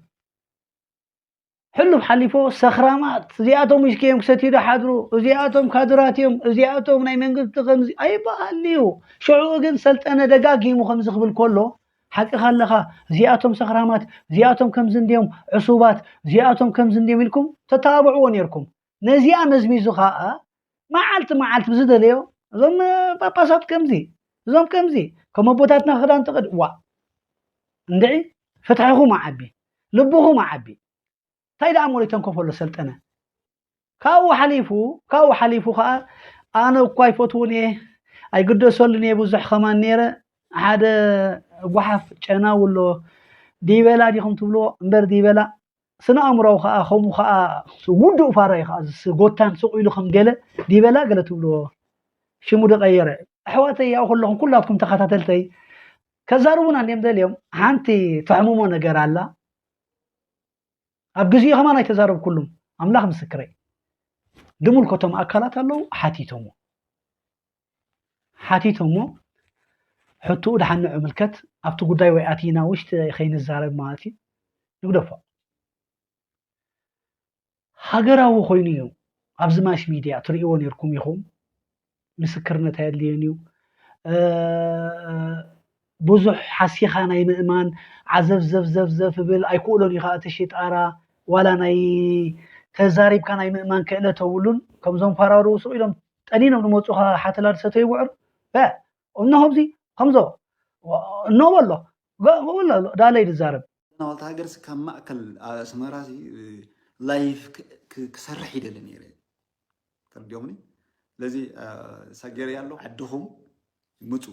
Speaker 1: ሕሉፍ ሓሊፎ ሰኽራማት እዚኣቶም ይስከዮም ክሰትዩ ሓድሩ እዚኣቶም ካድራትዮም እዚኣቶም ናይ መንግስቲ ከምዚ ኣይበሃልዩ ሽዑ ግን ሰልጠነ ደጋጊሙ ከምዚ ክብል ከሎ ሓቂ ካለኻ እዚኣቶም ሰኽራማት እዚኣቶም ከምዚ እንዲዮም ዕሱባት እዚኣቶም ከምዚ እንዲዮም ኢልኩም ተታብዕዎ ነርኩም ነዚኣ መዝሚዙ ከዓ መዓልቲ መዓልቲ ብዝደልዮ እዞም ጳጳሳት ከምዚ እዞም ከምዚ ከም ኣቦታትና ክዳን ተቀድ ዋ እንድዒ ፍትሕኹም ዓቢ ልብኹም ዓቢ እንታይ ደኣ ሞሪቶም ከፈሎ ሰልጠነ ካብኡ ሓሊፉ ከዓ ኣነ እኳ ይፈትውን እየ ኣይግደሰሉን እየ ብዙሕ ከማን ነይረ ሓደ ጓሓፍ ጨናውሎ ዲበላ ዲኹም ትብልዎ እምበር ዲበላ ስነ ኣእምሮው ከዓ ከምኡ ከዓ ውዱእ ፋራይ ከዓ ጎታን ስቕ ኢሉ ከም ገለ ዲበላ ገለ ትብልዎ ሽሙ ደቀየረ ኣሕዋተይ ያው ኩለኹም ኩላትኩም ተኸታተልተይ ከዛርቡና እንዲም ደልዮም ሓንቲ ተሕሙሞ ነገር ኣላ ኣብ ግዚኡ ከማ ናይ ተዛረብ ኩሉም ኣምላኽ ምስክረይ ድሙልከቶም ኣካላት ኣለው ሓቲቶሞ ሕቱኡ ድሓንዑ ምልከት ኣብቲ ጉዳይ ወይ ኣቲና ውሽጢ ከይንዛረብ ማለት እዩ ንግደፎ ሃገራዊ ኮይኑ እዩ ኣብዚ ማሽ ሚድያ ትሪእዎ ነርኩም ኢኹም ምስክርነት ኣየድልየን እዩ ብዙሕ ሓሲኻ ናይ ምእማን ዓዘብ ዘፍ ብል ኣይክእሎን ኢኻ ተሽጣራ ዋላ ናይ ተዛሪብካ ናይ ምእማን ክእለት ተብሉን ከምዞም ፋራሩ ውስኡ ኢሎም ጠኒኖም ንመፁኻ ሓተላድ ሰተይ ውዕር እነሆብዚ ከምዞ እነበሎ ዳለይ ድዛረብ
Speaker 8: ናወልታ ሃገርስ ካብ ማእከል ኣስመራሲ ላይፍ ክሰርሕ ይደለ ነይረ ተርዲኦምኒ ለዚ ሰገር ያለው ዓድኹም ምፁ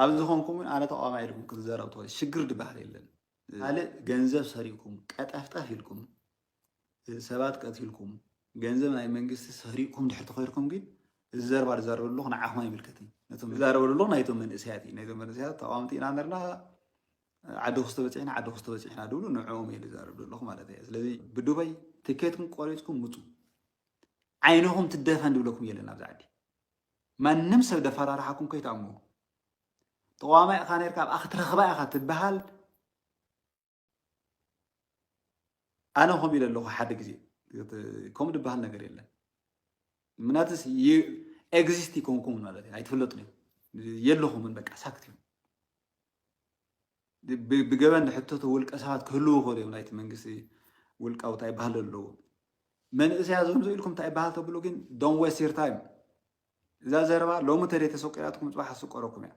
Speaker 8: ኣብዚ ዝኾንኩም ኣነ ተቋማ ኢልኩም ክዘረብ ተወ ሽግር ድባህል የለን ካልእ ገንዘብ ሰሪቁኩም ቀጠፍጠፍ ኢልኩም ሰባት ቀትልኩም ገንዘብ ናይ መንግስቲ ሰሪቁኩም ድሕር ተኸይርኩም ግን ዝዘረባ ዝዘረበሉ ንዓኹም ኣይምልከትን ነቶም ዝዛረበሉ ናይቶም መንእሰያት እዩ ናይቶም መንእሰያት ተቋምቲ ኢና ነርና ዓዲ ክስተበፂሕና ድብሉ ንዕኦም እየ ዝዛረብ ዘለኹ ማለት እየ ስለዚ ብዱባይ ትኬትኩም ቆሪፅኩም ምፁ ዓይንኹም ትደፈን ድብለኩም የለን ኣብዚ ዓዲ ማንም ሰብ ደፈራርሓኩም ከይተኣምኑ ተቋማይ ኢኻ ነርካ ኣብኣ ክትረኽባ ኢኻ ትበሃል ኣነ ከምኡ ኢለ ኣለኹ ሓደ ግዜ ከምኡ ድበሃል ነገር የለን ምናትስ ኤግዚስት ይኮንኩም ማለት እዩ ኣይትፍለጡን እዮም የለኹምን በቃ ሳክት እዮም ብገበን ሕቶቱ ውልቀ ሰባት ክህልው ይኽእሉ እዮም ናይቲ መንግስቲ ውልቃዊ እንታይ ይበሃል ኣለዎ መንእሰያ ዞም ኢልኩም እንታይ ይበሃል ተብሎ ግን ዶንት ዌስት ዮር ታይም እዛ ዘረባ ሎሚ ተደይ ተሰቂላትኩም ፅባሕ ኣስቆረኩም እያ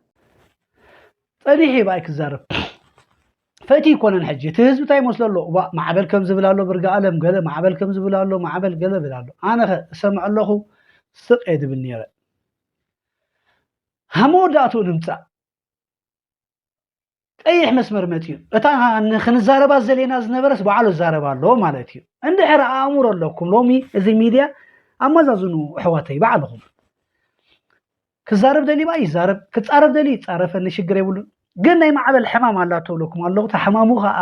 Speaker 1: ፀኒሐ ባይ ክዛረብ ፈቲ ይኮነን ሕጂ እቲ ህዝቢ እንታይ ይመስሎ ኣሎ ማዕበል ከም ዝብል ኣሎ ብርጋ ኣለም ገለ ማዕበል ከም ዝብል ኣሎ ማዕበል ገለ ብል ኣሎ ኣነ እሰምዕ ኣለኹ ስቕ እየ ድብል ነይረ ሃመወዳእቱ ንምፃእ ቀይሕ መስመር መጥዩ እታ ንክንዛረባ ዘሌና ዝነበረስ በዓሉ ዛረባ ኣሎ ማለት እዩ እንድሕር ኣእምሮ ኣለኩም ሎሚ እዚ ሚድያ ኣመዛዝኑ ኣሕዋተይ ባዕልኹም ክዛረብ ደሊባ ይዛረብ ክፃረብ ደሊ ይፃረፈኒ ሽግር የብሉን ግን ናይ ማዕበል ሕማም ኣላ ተብለኩም ኣለኹ ታ ሕማሙ ከዓ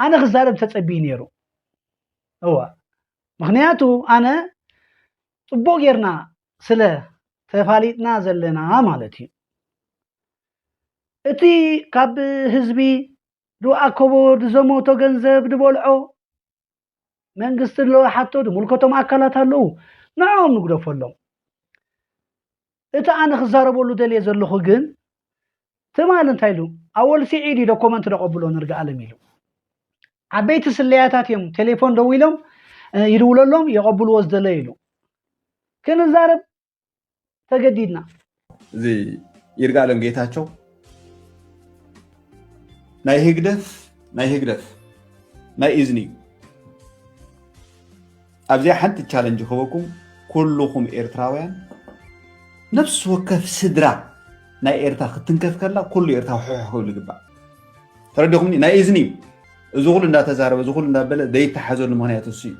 Speaker 1: ኣነ ክዛረብ ተፀቢይ ነይሩ እዋ ምክንያቱ ኣነ ፅቡቅ ጌርና ስለ ተፋሊጥና ዘለና ማለት እዩ እቲ ካብ ህዝቢ ድኣከቦ ድዘሞቶ ገንዘብ ድበልዖ መንግስቲ ለሓቶ ድምልከቶም ኣካላት ኣለዉ ንዖም ንግደፈሎም እቲ ኣነ ክዛረበሉ ደልየ ዘለኹ ግን ትማል እንታይ ኢሉ ኣወል ሲዒድ ዶኩመንት ደቐብሎ ንርግኣለም ኢሉ ዓበይቲ ስለያታት እዮም ቴሌፎን ደው ኢሎም ይድውለሎም የቐብልዎ ዝደለ ኢሉ ክንዛረብ ተገዲድና
Speaker 8: እዚ ይርጋለም ጌታቸው ናይ ህግደፍ ናይ እዝኒ ኣብዚያ ሓንቲ ቻለንጅ ክበኩም ኩልኹም ኤርትራውያን ነፍስ ወከፍ ስድራ ናይ ኤርትራ ክትንከፍ ከላ ኩሉ ኤርትራ ውሕሕ ክብል ይግባእ ተረዲኹምኒ ናይ እዝኒ እዚ ኩሉ እንዳተዛረበ እዚ ኩሉ እንዳበለ ዘይተሓዘሉ ምክንያት እሱ እዩ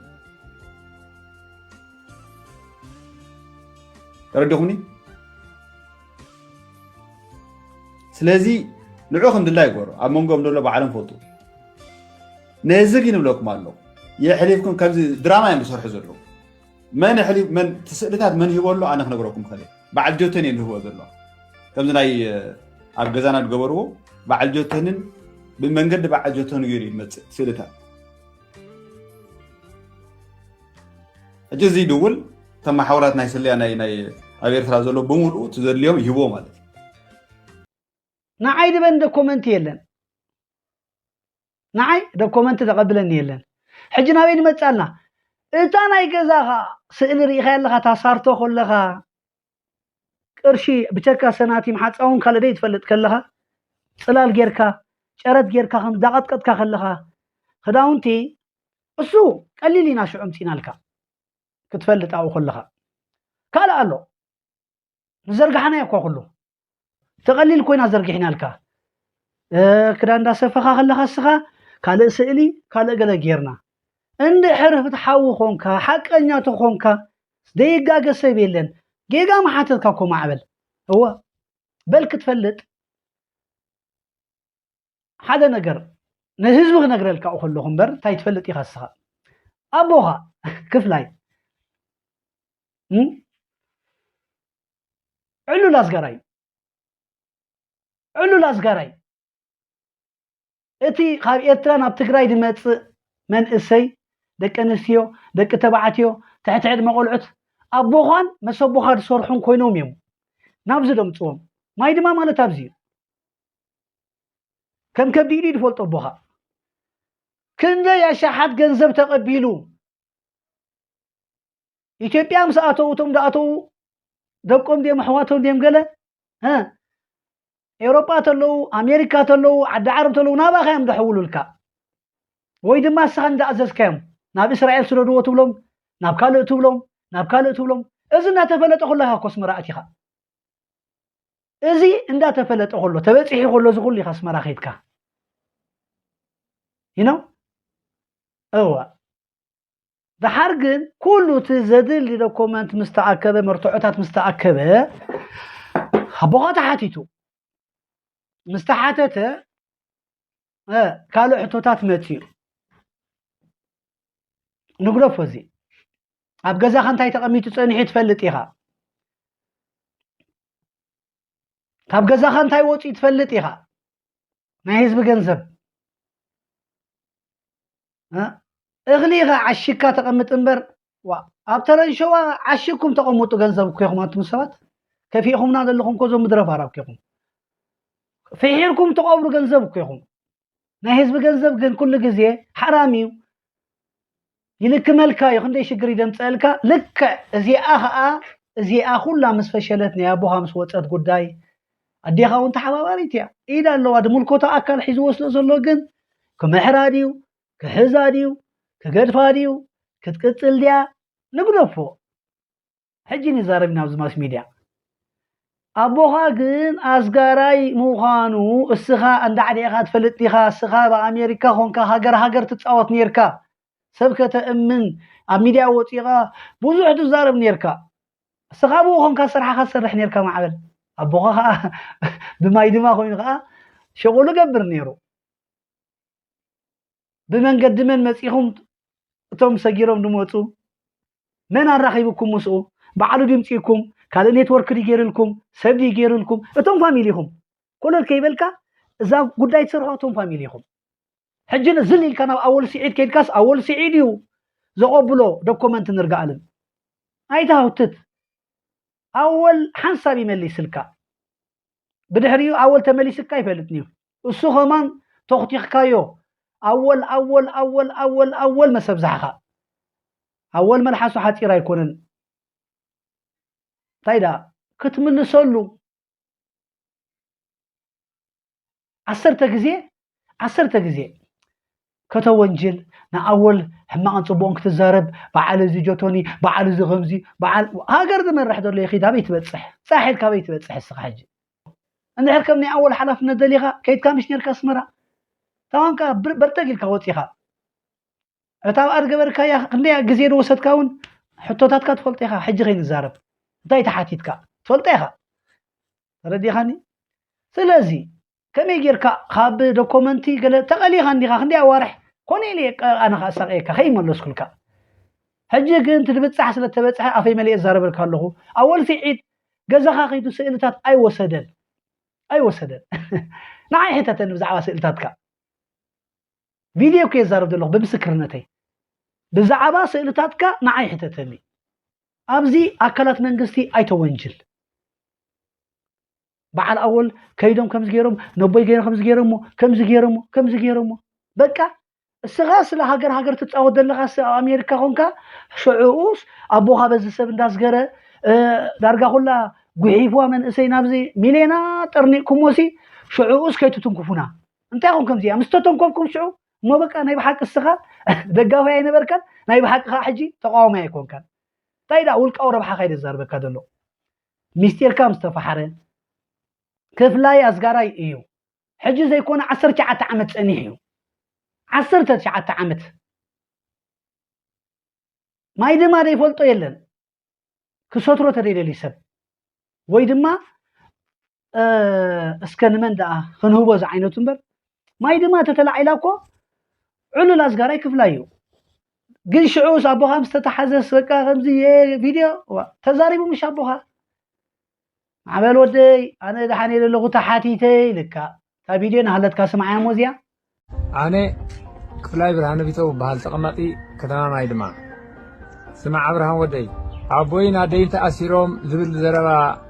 Speaker 8: ተረዲኹምኒ ስለዚ ንዑ ከምድላ ይጎሮ ኣብ መንጎም ደሎ ባዕሎም ፈልጡ ነዚ ግን ንብለኩም ኣለኹ የሕሊፍኩም ከምዚ ድራማ እዮም ዝሰርሑ ዘለዉ መን ሕሊፍ መን ትስእልታት መን ሂቦ ኣሎ ኣነ ክነግረኩም ከለ በዓል ጆተን እየ ዝህቦ ዘሎ ከምዚ ናይ ኣብ ገዛና ዝገበርዎ በዓል ጆተንን ብመንገዲ በዓል ጆተን ገይሩ ይመፅእ ስእልታት ሕጂ እዚ ድውል እቶም ማሕበራት ናይ ስልያ ናይ ኣብ ኤርትራ ዘሎ ብምሉኡ ትዘድልዮም ይህቦ ማለት እዩ
Speaker 1: ንዓይ ድበን ዶኩመንት የለን ንዓይ ዶኩመንት ተቐብለኒ የለን ሕጂ ናበይ ንመፃልና እታ ናይ ገዛኻ ስእሊ ርኢኻ ኣለኻ ታሳርቶ ከለኻ ቅርሺ ብቸካ ሰናቲ ማሓፃውን ካልደይ ትፈልጥ ከለኻ ፅላል ጌርካ ጨረት ጌርካ ከም ዳቐጥቀጥካ ከለኻ ክዳውንቲ እሱ ቀሊል ኢና ሽዑም ፂናልካ ክትፈልጥ ኣብኡ ከለኻ ካልእ ኣሎ ንዘርጋሕናዮ እኳ ኩሉ ተቐሊል ኮይና ዘርጊሕናልካ ክዳን እንዳሰፈኻ ከለኻ እስኻ ካልእ ስእሊ ካልእ ገለ ጌርና እንድሕር ፍትሓዊ ኮንካ ሓቀኛ ተኾንካ ዘይጋገስ ሰብ የለን ጌጋ ማሓተትካ እኮ ማዕበል እወ በል ክትፈልጥ ሓደ ነገር ንህዝቢ ክነግረልካ ከለኹ እምበር እንታይ ትፈልጥ ኢኻ እስኻ ኣቦኻ ክፍላይ ዕሉል ኣዝጋራይ እቲ ካብ ኤርትራ ናብ ትግራይ ድመፅእ መንእሰይ ደቂ ኣንስትዮ ደቂ ተባዕትዮ ትሕቲ ዕድመ ቆልዑት ኣቦኻን መሰቦኻ ዝሰርሑን ኮይኖም እዮም ናብዚ ደምፅዎም ማይ ድማ ማለት ኣብዚ እዩ ከም ከብዲ ኢሉ ይፈልጦ ኣቦኻ ክንደይ ኣሻሓት ገንዘብ ተቐቢሉ ኢትዮጵያ ምስ ኣተው እቶም ዳኣተው ደቆም ድዮም ኣሕዋቶም ድዮም ገለ ኤውሮጳ ተለው ኣሜሪካ ተለው ዓዲ ዓረብ ተለው ናባኻ እዮም ደሕውሉልካ ወይ ድማ እስኻ እንዳኣዘዝካዮም ናብ እስራኤል ስደድዎ ትብሎም ናብ ካልእ ትብሎም እዚ እንዳተፈለጠ ከሎ ኮስ መራእት ኢኻ እዚ እንዳተፈለጠ ከሎ ተበፂሒ ከሎ እዚ ኩሉ ኢኻ ስመራ ኸይድካ ይኖ እዋ ድሓር ግን ኩሉ እቲ ዘድሊ ዶኩመንት ምስተኣከበ መርትዖታት ምስተኣከበ ኣቦኻ ተሓቲቱ مستحاتته كالو حتوتات متيو نقول فوزي أبجزا خنتاي تقميتو تصنيحي تفلت إيها أبجزا خنتاي وطي تفلت إيها ما يزب جنزب اغليها عشكا تقمت انبر أبترن شوا عشكم تقمتو جنزب كيكم أنتم سوات كيفيكم نادل لكم كوزو مدرف عرب كيكم فيحيركم تقبروا جنزبكم نهزب جنزب جن كل جزية حراميو يلك ملكا يخندي شجري دم تسألكا لك زي أخولا مسفشلتني أبوها مسوتات قداي أديها وانت حباباريتيا إذا لو هذا ملكوتا أكل حيز وصل زلوجن كمحراديو كحزاديو كقدفاديو كتكتل ديا نقول فو حجي نزارب ناوز ماس ميديا أبوها جن أزجراي مخانو السخاء عند عديقات فلتيها السخاء بأمريكا هونكا هاجر تتصوت نيركا سبكة أمن أميديا وطيغا بوزو عدو زارب نيركا السخاء بو هونكا سرحة سرح نيركا معبل أبوها بما يدما خوينغا شغلو قبر نيرو بمن قدمن مسيحهم توم سجيرهم دموتو من الرخيبكم مسؤول بعلو دمتيكم كالو نيتورك دي غيرلكم سب دي غيرلكم اتوم فاميليهم كل الكيبلكا اذا غداي تسرحوا اتوم فاميليهم حجنا زليل كان اول سعيد كيدكاس اول سعيديو زقبلو دوكومنت نرجعلن ايتاوتت اول حنسابي مليسلكا بدحريو اول تمليسكا يفلتنيو اسو خمان توختيخكايو اول ما سبزحها اول ما الحاسو حاطيرا يكونن طيدا كتملسلو 10 غزي كتوونجل ناول حما انصبون كتزارب بعال زي جوتوني بعال زي غمزي بعال هاجر دمن رح دول يخي دابي تبصح صاحل كابي تبصح السخاجي انا حركمني اول حلفنا دليغا كيت كامش نيركا اسمرا تاونكا برتقيل كوتيخا اتاو ارغبركا يا خندي غزي وسدكاون حطوتاتكا تفلطيخا حجي غين زارب داي تحاتيتكا تفلطيخا رديخاني سلازي كمي غيركا خاب دوكومنتي قال تقلي خندي اوارح كوني لي انا خاسقيكا خي ملسكلكا حجي كنت تبصح سلا تبصح افي ملي زاربلكا لهو اول سعيد غزاخا خيدو سئلتات اي وسدن نعي حتى بزعوا سئلتاتكا فيديو كي زارب دلو بمسكرنتي بزعبا سئلتاتكا نعي حتى تني ابزي اكلات منغستي ايتوونجل بعد اول كيدهم كمز غيرهم نبوي غير كمز غيرهم بقى السغاس لهاجر تتصاود دلغاس امريكا هونكا شعوس ابوها بز سب انداسغره دارغا كلها غيفوا من اسينا بزي ميلينا طرنيكم وسي شعوس كيتتنكفونا انت هونكم زي مستتنكفكم شعو ما بقى ناي بحق السغا دغاو هي نبركن ناي بحق حجي تقاومه يكون كان تايدا ولقاو ربح خيد زربكا دلو ميستير كام استفحره كفلاي أزغاراي إيو حجي زي يكون 10 عمت أنيحيو 10 عمت ما يدما دي فولتو يلن كسوترو تريد لي سب ويدما اسكن من دا خنهو بز عينو تنبر ما يدما تتلعيلاكو علو الأزغاراي كفلايو قل شعوس أبوها مستتحزس وكا غمزي فيديو تزاريبو مش أبوها عمل ودي انا دحاني لغو تحاتيتي لكا تا فيديو نهلتكا سمعيا موزيا
Speaker 10: انا كفلاي برهان بيتو بحال تقمطي كتما ماي دما سمع ابراهام ودي ابوينا دين تأسيروم زبل زربا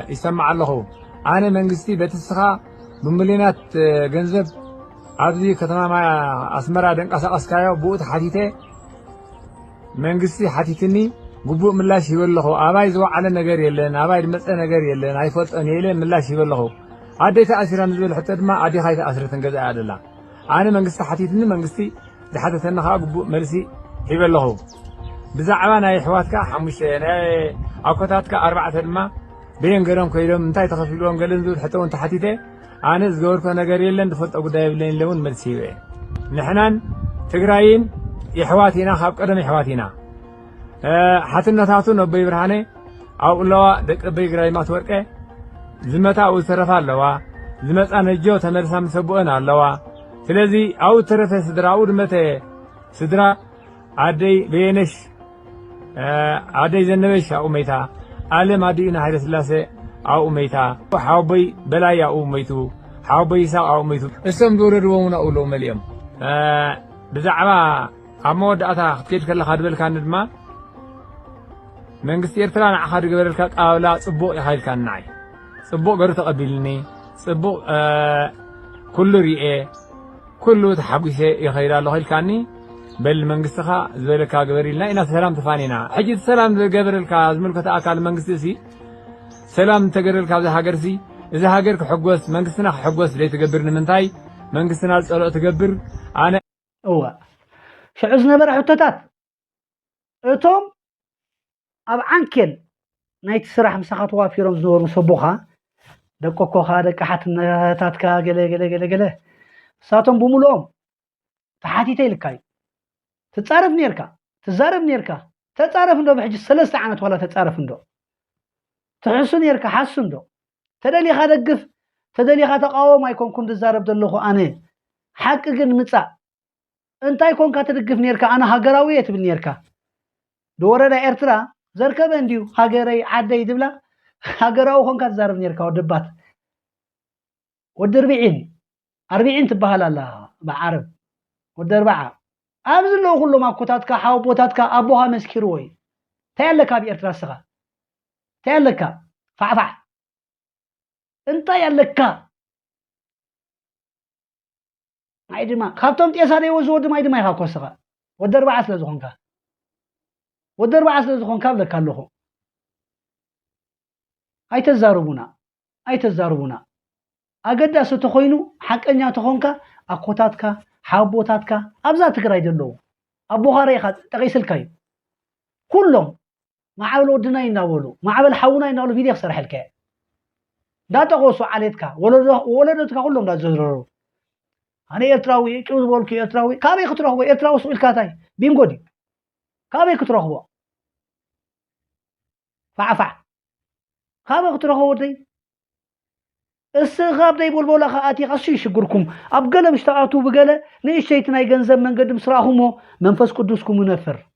Speaker 10: يسمع الله انا منغستي بتسخا بمليونات ገንዘብ አብዚ ከተማ አስመራ ደንቀሳቀስካዮ ቡት ሓቲቴ መንግስቲ ሓቲትኒ ጉቡእ ምላሽ ይበልኹ አባይ ዝወዓለ ነገር የለን አባይ ድመፀ ነገር የለን አይፈልጠን የለ ምላሽ ይበልኹ አደይታ አሲራን ዝብል ሕተ ድማ አዲኻይታ አስረተን ገዛ ያደላ አነ መንግስቲ ሓቲትኒ መንግስቲ ዝሓተተንኻ ጉቡእ መልሲ ይበልኹ ብዛዕባ ናይ ሕዋትካ 5 ናይ አኮታትካ 4 ድማ በየንገረም ኮይዶም እንታይ ተኸፊሎም ገለን ዝብል ሕተ ወንተ ሓቲቴ አነ ዝገበርኮ ነገር የለን ተፈልጦ ጉዳይ ብለን ለውን መልሲ ይበ ንሕናን ትግራይን ይሕዋቲና ካብ ቀደም ይሕዋቲና حتنتاتو نبي برهانه او لوا دق بي غراي ما تورقه زمتا او ترفا لوا زمصا نجو تمرسا مسبونا لوا ስለዚህ او ترفه سدراو دمته سدرا عدي بينش عدي زنبش او ميتا عالم عدينا هيدا سلاسه او ميتا حاوبي بلايا او ميتو حاوبي سا او ميتو اسم دوردونا اولو مليم بزعما عمود اتا كيد كلا خدبل كان دما መንግስቲ ኤርትራ ንዓኻድ ገበረልካ ቃብላ ጽቡቕ ይሃይልካ ንዓይ ጽቡቕ ገሩ ተቐቢልኒ ጽቡቕ ኩሉ ሪኤ ኩሉ ተሓጒሰ ይኸይድ ኣለኹ ኢልካኒ በል መንግስትኻ ዝበለካ ገበር ኢልና ኢና ሰላም ተፋኒና ሕጂ ሰላም ዝገበረልካ ዝምልከተ ኣካል መንግስቲ እሲ ሰላም ተገበረልካ ኣብዚ ሃገር እሲ እዚ ሃገር ክሕጎስ መንግስትና ክሕጎስ ዘይትገብር ንምንታይ መንግስትና ዝፀልኦ ትገብር ኣነ
Speaker 1: እዋ ሽዑ ዝነበረ ሕቶታት እቶም أب عنكل نايت سرح مسخات وافيرم زور مسبوخا دقوكو خا دقحتناتاتكا غله ساتم بمولوم تحاتيتي لكاي تتصارف نيركا تزارب نيركا تتصارف ندو بحج 3 عامات ولا تتصارف ندو تحسن نيركا حسن ندو تدلي خا دقف تدلي خا تقاوم ايكونكم تزارب دلخو انا حق ግን ምጻ እንታይ ኮንካ ተደግፍ ነርካ አና ሃገራዊ የትብል ነርካ ደወረዳ ኤርትራ ዘርከበ እንዲው ሃገራይ ዓደይ ድብላ ሃገራዊ ኮንካ ተዛርብ ነርካ ወደባት ወደርቢዒን 40 ትበሃላላ በዓረብ ወደርባዓ ኣብዚ ለው ሁሉም አኮታትካ ሓቦታትካ አቦሃ መስኪር ወይ ታያለካ በኤርትራ ስኻ ታያለካ ፋዕፋዕ እንታይ ያለካ አይድማ ካብቶም ጤሳደ ወዝወድ ማይድማ ይካ ኮስኻ ወደርባዓ ስለዝኾንካ ብለካ ኣለኹ ኣይተዛርቡና ኣገዳሲ ተኾይኑ ሓቀኛ ተኾንካ ኣኮታትካ ሓቦታትካ ኣብዛ ትግራይ ደለው ኣቦኻረ ኢኻ ጠቂስልካዩ ኩሎም ማዕበል ወድና ይናበሉ ማዕበል ሓውና ይናበሉ ቪድዮ ክሰርሐልካ ዳጠቆሱ ዓሌትካ ወለዶትካ ኩሎም ዳዘረሩ أنا إرتراوي كيف بقول كي إرتراوي كابي كتروه إرتراوي سؤال كاتاي بيمقدي كابي كتروه فعفع كابي كتروه ودي السخاب ده يقول بولا خاتي قصي شجركم أبقى مش تعاطوا بقى ليش شيء تناي جنزب من قدم صراحهم منفس قدوسكم منفر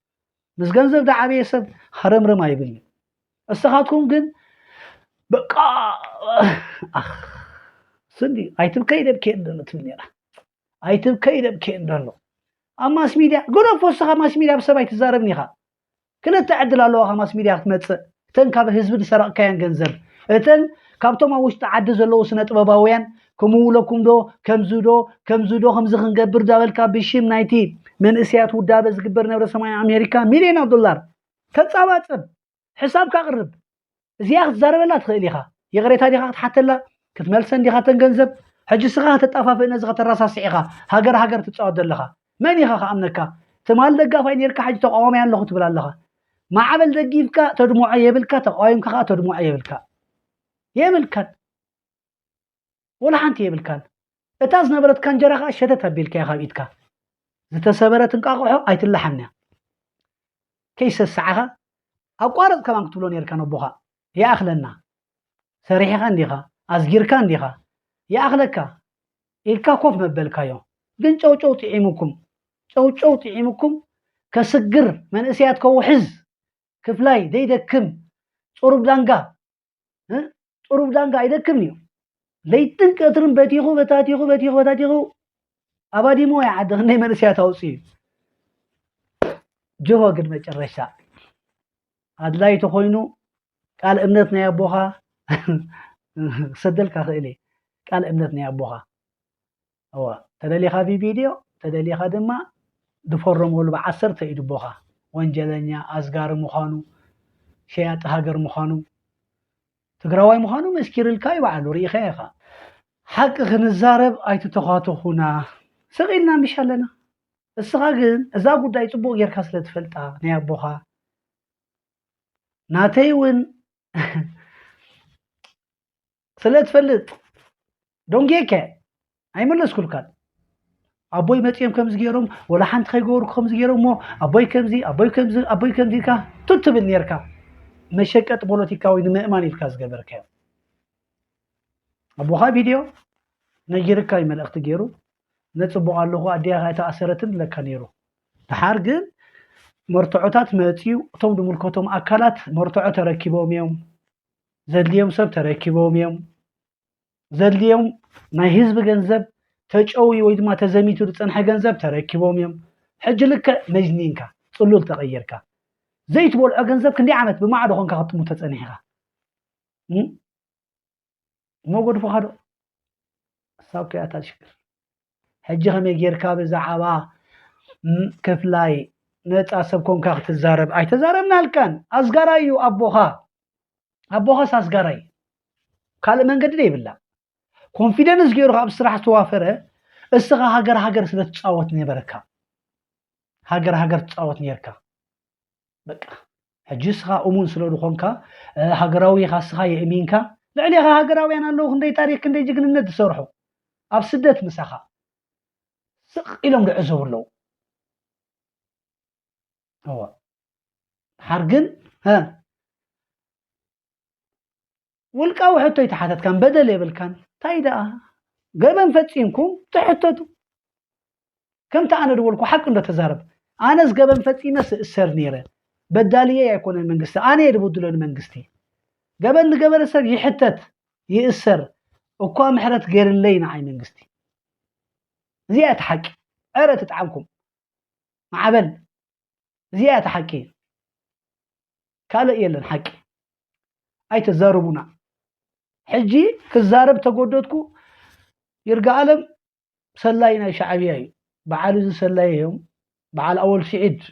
Speaker 1: بس جنزب ده عبيه سب حرم رما يبني السخاتكم جن بقى سندي أيتم كيد بكيد نتمنى أيتم كيد بكين دلو أما ماس ميديا قولوا فوسها ماس ميديا بسبب يتزاربني خا كل تعدل على لوها ماس ميديا تمت تن كاب حزب سرق كيان جنزب تن كابتو ما وش تعدز اللو سنة باباوين كمولكم دو كم زودو خمس خنجبر دابل كاب بشيم نايتي من إسيات ودابز جبرنا ورسماء أمريكا مليون دولار كتصابات حساب كقرب زياخ زارب لا تخلي خا يغريت هذه حتى لا كتملسن دي خاطن جنزب حج سخا تطافا في نزغه الرصاصيخا هاجر تتصود لها من يخا امنكا تمال دغافاي نيركا حج تقوم يان لخ تبلا لها ما عبل دغيفكا تدمع يبلكا تقايمكا تدمع يبلكا ولا حنت يبلكا اتاز نبرت كنجرخا شتت بيلكا خبيتكا زتسبرت انقاقحو ايتلحنا كيس الساعه اقارب كمان تبلون يركا نبوها يا اخلنا سريحا عنديها ازغيركا عنديها يا أخلك إلكا خوف مبلكا يوم جن چو تعيمكم كسجر من أسيات كوحز كفلاي ديدكم صروب دانغا يدكم نيو ليتن كترن بتاتيخو أبادي مو يعد غني من أسيات هوسي جوه قد مجرشا هاد لا يتخوينو قال ابنتنا يا أبوها صدلك أخيلي قال ابنتنا يا أبوها هو تدلي خا في فيديو تدلي خا دما دفرمو بعصر تيد بوها وانجلنيا أزغار مخانو شيات هاجر مخانو تقراوي مخانو مسكير الكاي وعلو ريخيخا حق خنزارب ايتو تخاطو هنا سغيلنا مش لنا السغاقن ازا قد ايتو بو غير كاسلت فلتا نيا بوها ناتيون سلت فلت دونجيكا ايملس كل كان ابوي متيم كم زغيرهم ولا حنت خيغور كم زغيرهم مو ابوي كمزي كا تتبل نيركا مشقت بوليتيكاوي نمأمان يفكاز غبركا ابوها فيديو نجيركا يملأخت غيرو نصبو الله اديها تاثرتن لكنيرو تحار ግን مرتعوتات ماتيو توم دملكوتهم اكلات مرتعو تركبوم يوم زدليوم سب تركبوم يوم زدليوم ما حزب ገንዘብ ተጨውይ ወይ ድማ ተዘሚቱ ጽንሐ ገንዘብ ተረክቦም يوم حج لك مجنينك ጽሉል ተቀየርካ زيت بولع ገንዘብ ክንዲ ዓመት ብማዕዶ ኮንካ ክትሙ ተጸኒሕካ ሞጎድ ፈኻዶ ሳውከ አታሽክር حج خمي غيركا بزعባ كفلاي ነፃ ሰብ ኮንካ ክትዛረብ ኣይተዛረብና አልካን አስጋራዩ አቦኻ ሳስጋራይ ካለ መንገድ ላይ ይብላ ኮንፊደንስ ገይሩ ካብ ስራሕ ተዋፈረ እስኻ ሃገር ስለተጫወት ነበርካ ሃገር ተጫወት ነርካ በቃ حجسها أمون سلو خونكا هاجراوي خاصها يأمينكا لعليها هاجراوي أنا لو خندي تاريخ خندي جن الند سرحو أب سدت مساخة سق إلهم لعزور له هو حرقن ها والكاو حتى يتحدث كان بدل يبل كان تايدا قبل فتيمكم تحتتوا كم تعانا دولكو حق انده تزارب انا قبل فتيمه سر نيره بداليه يكون المنجست انا يدبدلون المنجستي قبل سر يحتت يأسر وكو محرت غير اللين عين منجستي زيادة حق عرت تتعبكم معبل زيادة حقي كالا يلن حقي اي تزاربونا حجي كزارب تقودتكو يرجع عالم سلاينا شعبياي بعال سلايهم بعال اول سعيد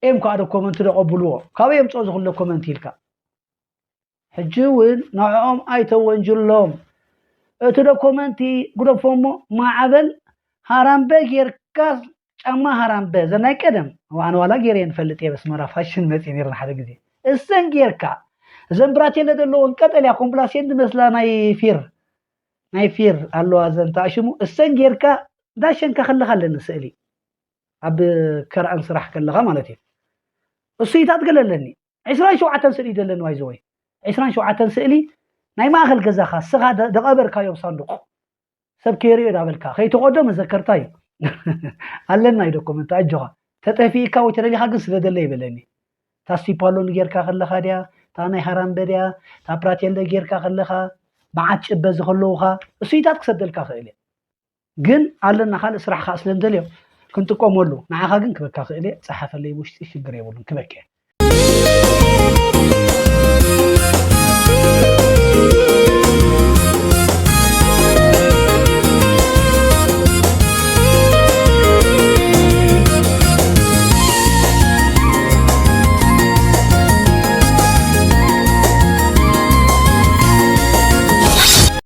Speaker 1: امكو هذا كومنت تقبلوه كاوي يمصو زخلو كومنت يلكا حجي وين نوعهم اي تونجلهم اتو كومنتي غرفومو معبل هرم بغيركاس ጫማ هرم بزناي قدم وانا ولا غيرين فلطي بس مرافاشن متين يرن حدا غزي اسن غيركا زنبرات يلدلو انقطل يا كومبلاسين مثلا ناي فير الله ازن تاشمو اسن غيركا داشن كخلخلن سئلي اب كرعن صراح كلها مالتي السيتات قللني 27 سئلي دلن واي زوي 27 سئلي ناي ماخل غزاخا سغا دقبركا يوم صندوق سب كيري دابلكا خيتو قدم ذكرتاي علنا يدوكمنت اجوها تطفيكا وترلي حق سلدله يبلني تاسي بالون غيركا خلخا ديا تاني حرام بديا تابراتيل غيركا خلخا بعچ بزخلوخا اسيتات كسدلكا خيلي جن علنا خال اسرح خاص لندليو كنت قومولو معاها جن كبكا خيلي صحف لي وشتي شجر يبولن كبكه